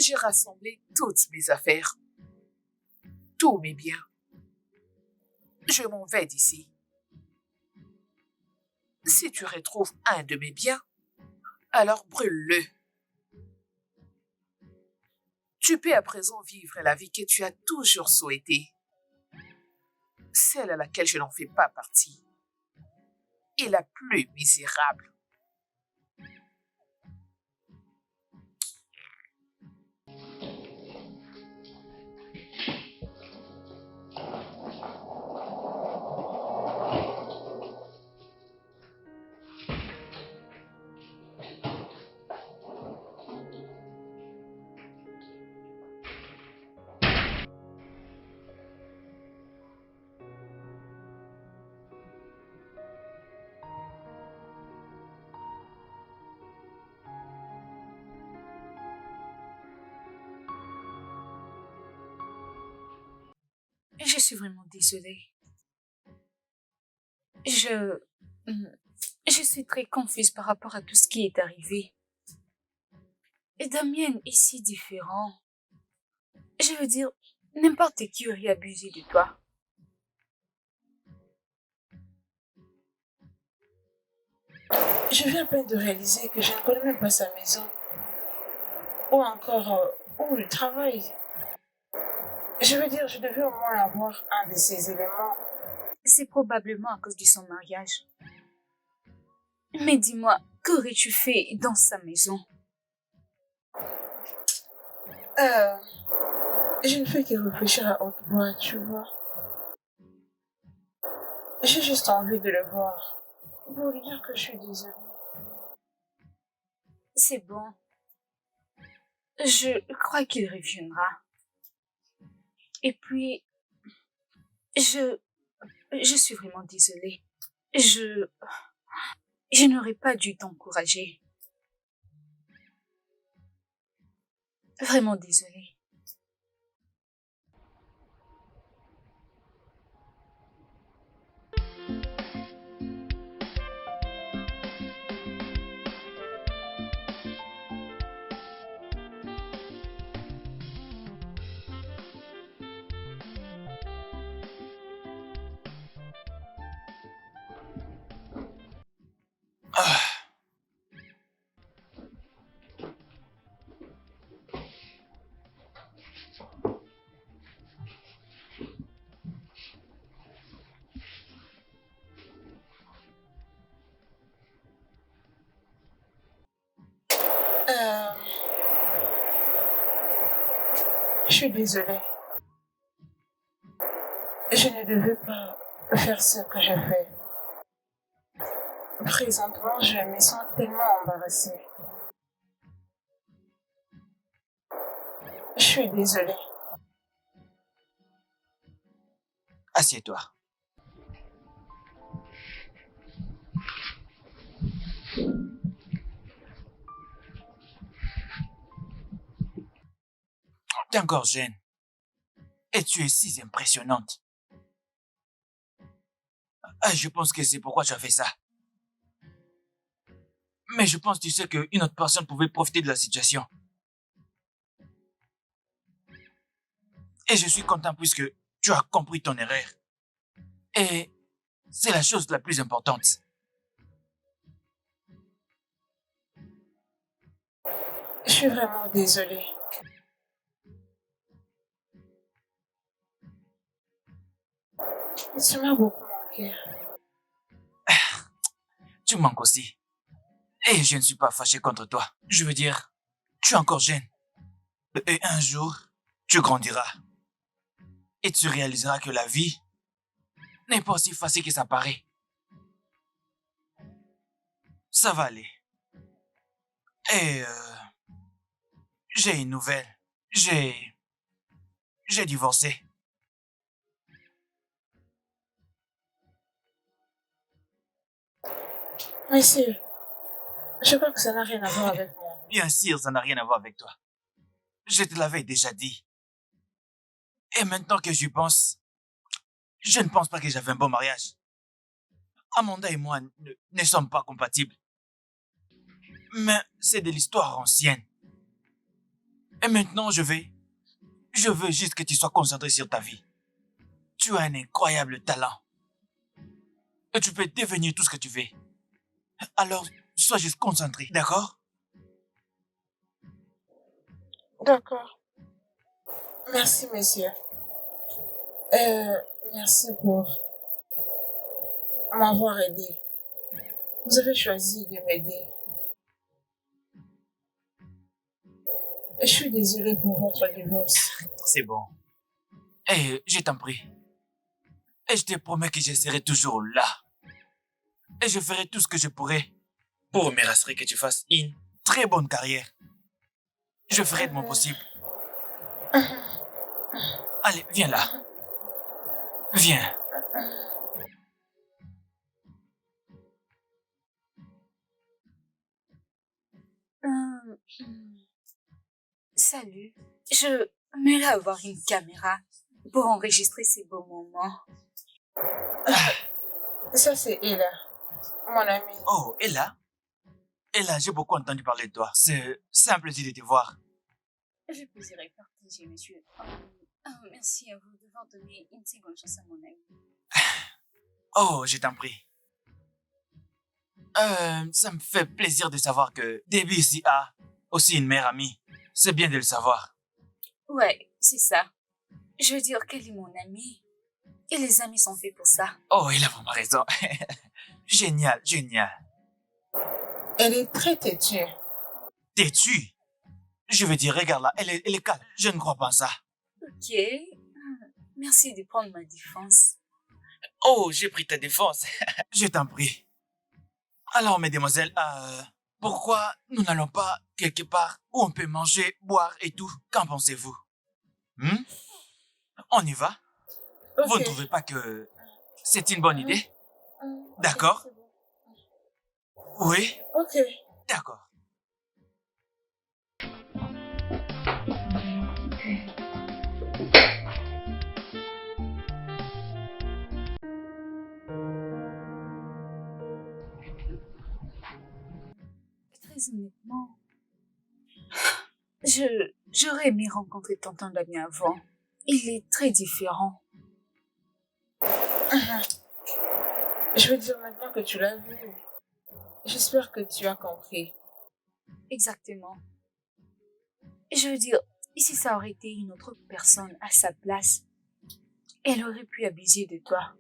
J'ai rassemblé toutes mes affaires, tous mes biens. Je m'en vais d'ici. Si tu retrouves un de mes biens, alors brûle-le. Tu peux à présent vivre la vie que tu as toujours souhaitée, celle à laquelle je n'en fais pas partie, et la plus misérable. suis vraiment désolée. Je... Je suis très confuse par rapport à tout ce qui est arrivé. Et Damien est si différent. Je veux dire, n'importe qui aurait abusé de toi. Je viens à peine de réaliser que je ne connais même pas sa maison. Ou encore où il travaille. Je veux dire, je devais au moins avoir un de ces éléments. C'est probablement à cause de son mariage. Mais dis-moi, qu'aurais-tu fait dans sa maison? Je ne fais que réfléchir à haute voix, tu vois. J'ai juste envie de le voir. Pour lui dire que je suis désolée. C'est bon. Je crois qu'il reviendra. Et puis, je suis vraiment désolée. Je n'aurais pas dû t'encourager. Vraiment désolée. Ah, Euh, je suis désolée. Je ne devais pas faire ce que j'ai fait. Présentement, je me sens tellement embarrassée. Je suis désolée. assieds-toi. T'es encore jeune. Et tu es si impressionnante. Ah, je pense que c'est pourquoi tu as fait ça. Mais je pense, tu sais, qu'une autre personne pouvait profiter de la situation. Et je suis content puisque tu as compris ton erreur. Et c'est la chose la plus importante. Je suis vraiment désolée. Tu m'as beaucoup manqué. Tu manques aussi. Et je ne suis pas fâché contre toi. Je veux dire, tu es encore jeune. Et un jour, tu grandiras. Et tu réaliseras que la vie n'est pas aussi facile que ça paraît. Ça va aller. Et j'ai une nouvelle. J'ai divorcé. Monsieur, je crois que ça n'a rien à voir avec moi. Bien sûr, ça n'a rien à voir avec toi. Je te l'avais déjà dit. Et maintenant que j'y pense, je ne pense pas que j'avais un bon mariage. Amanda et moi ne sommes pas compatibles. Mais c'est de l'histoire ancienne. Et maintenant, je veux juste que tu sois concentré sur ta vie. Tu as un incroyable talent. Et tu peux devenir tout ce que tu veux. Alors, sois juste concentré, d'accord? D'accord. Merci, monsieur. Merci pour m'avoir aidé. Vous avez choisi de m'aider. Et je suis désolée pour votre divorce. C'est bon. Et je t'en prie. Et je te promets que je serai toujours là. Et je ferai tout ce que je pourrai pour me rassurer que tu fasses une très bonne carrière. Je ferai de mon possible. Allez, viens là. Viens. Salut. Je m'aimerais avoir une caméra pour enregistrer ces beaux moments. Ça, c'est Ella, mon amie. Oh, Ella? Ella, j'ai beaucoup entendu parler de toi. C'est un plaisir de te voir. Le plaisir est partagé, monsieur. Merci à vous d'avoir donné une seconde chance à mon ami. Oh, je t'en prie. Ça me fait plaisir de savoir que Debbie ici a aussi une meilleure amie. C'est bien de le savoir. Ouais, c'est ça. Je veux dire qu'elle est mon amie. Et les amis sont faits pour ça. Oh, il a vraiment raison. Génial, génial. Elle est très têtue. T'es-tu? Je veux dire, regarde là, elle est calme. Je ne crois pas à ça. Ok. Merci de prendre ma défense. Oh, j'ai pris ta défense. Je t'en prie. Alors, mesdemoiselles, pourquoi nous n'allons pas quelque part où on peut manger, boire et tout? Qu'en pensez-vous? On y va? Vous ne trouvez pas que c'est une bonne idée? D'accord? Oui? Ok. D'accord. Très honnêtement, j'aurais aimé rencontrer tonton Damien avant. Il est très différent. Je veux dire, maintenant que tu l'as vu, j'espère que tu as compris. Exactement. Je veux dire, si ça aurait été une autre personne à sa place, elle aurait pu abuser de toi.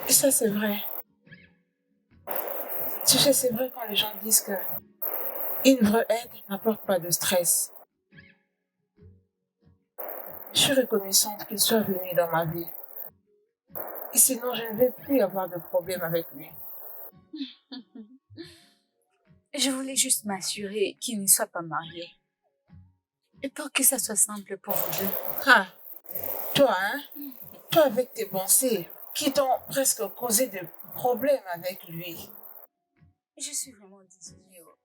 Ça, c'est vrai. Tu sais, c'est vrai quand les gens disent que une vraie aide n'apporte pas de stress. Je suis reconnaissante qu'il soit venu dans ma vie. Et sinon, je ne vais plus avoir de problème avec lui. Je voulais juste m'assurer qu'il ne soit pas marié. Et pour que ça soit simple pour vous deux. Ah, toi, hein? Toi avec tes pensées qui t'ont presque causé des problèmes avec lui. Je suis vraiment désolée. Oh.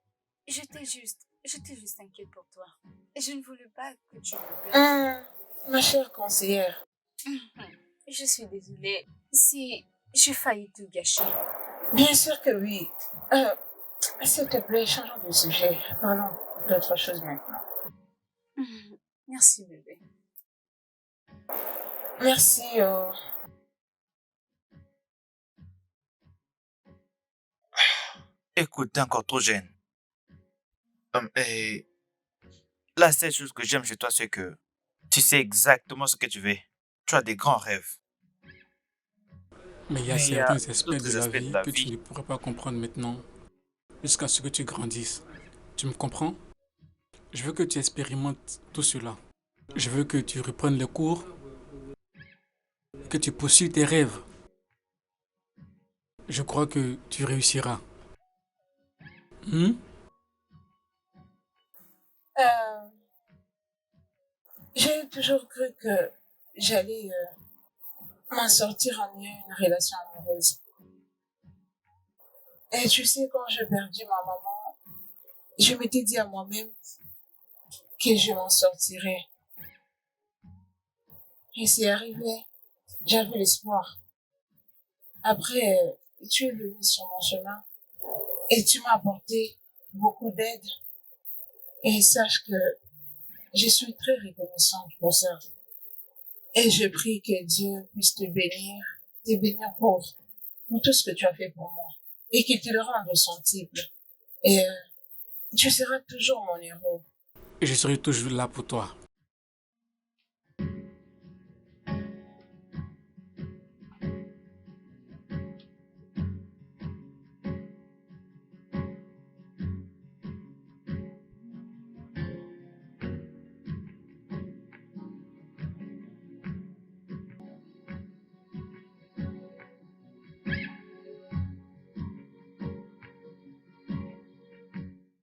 J'étais juste inquiète pour toi. Et je ne voulais pas que tu me perdes. Ma chère conseillère. Je suis désolée si j'ai failli tout gâcher. Bien sûr que oui. S'il te plaît, changeons de sujet. Parlons d'autre chose maintenant. Merci, bébé. Merci. Écoute, t'es encore trop jeune. Et la seule chose que j'aime chez toi, c'est que tu sais exactement ce que tu veux. Tu as des grands rêves. Mais il y a Mais il y a certains aspects d'autres de la aspects de vie la que tu vie. ne pourras pas comprendre maintenant, jusqu'à ce que tu grandisses. Tu me comprends? Je veux que tu expérimentes tout cela. Je veux que tu reprennes les cours, que tu poursuives tes rêves. Je crois que tu réussiras. J'ai toujours cru que j'allais m'en sortir en ayant une relation amoureuse. Et tu sais, quand j'ai perdu ma maman, je m'étais dit à moi-même que je m'en sortirais. Et c'est arrivé. J'avais l'espoir. Après, tu es venu sur mon chemin et tu m'as apporté beaucoup d'aide. Et sache que je suis très reconnaissante pour ça. Et je prie que Dieu puisse te bénir pour tout ce que tu as fait pour moi. Et qu'il te le rende au centuple. Et tu seras toujours mon héros. Et je serai toujours là pour toi.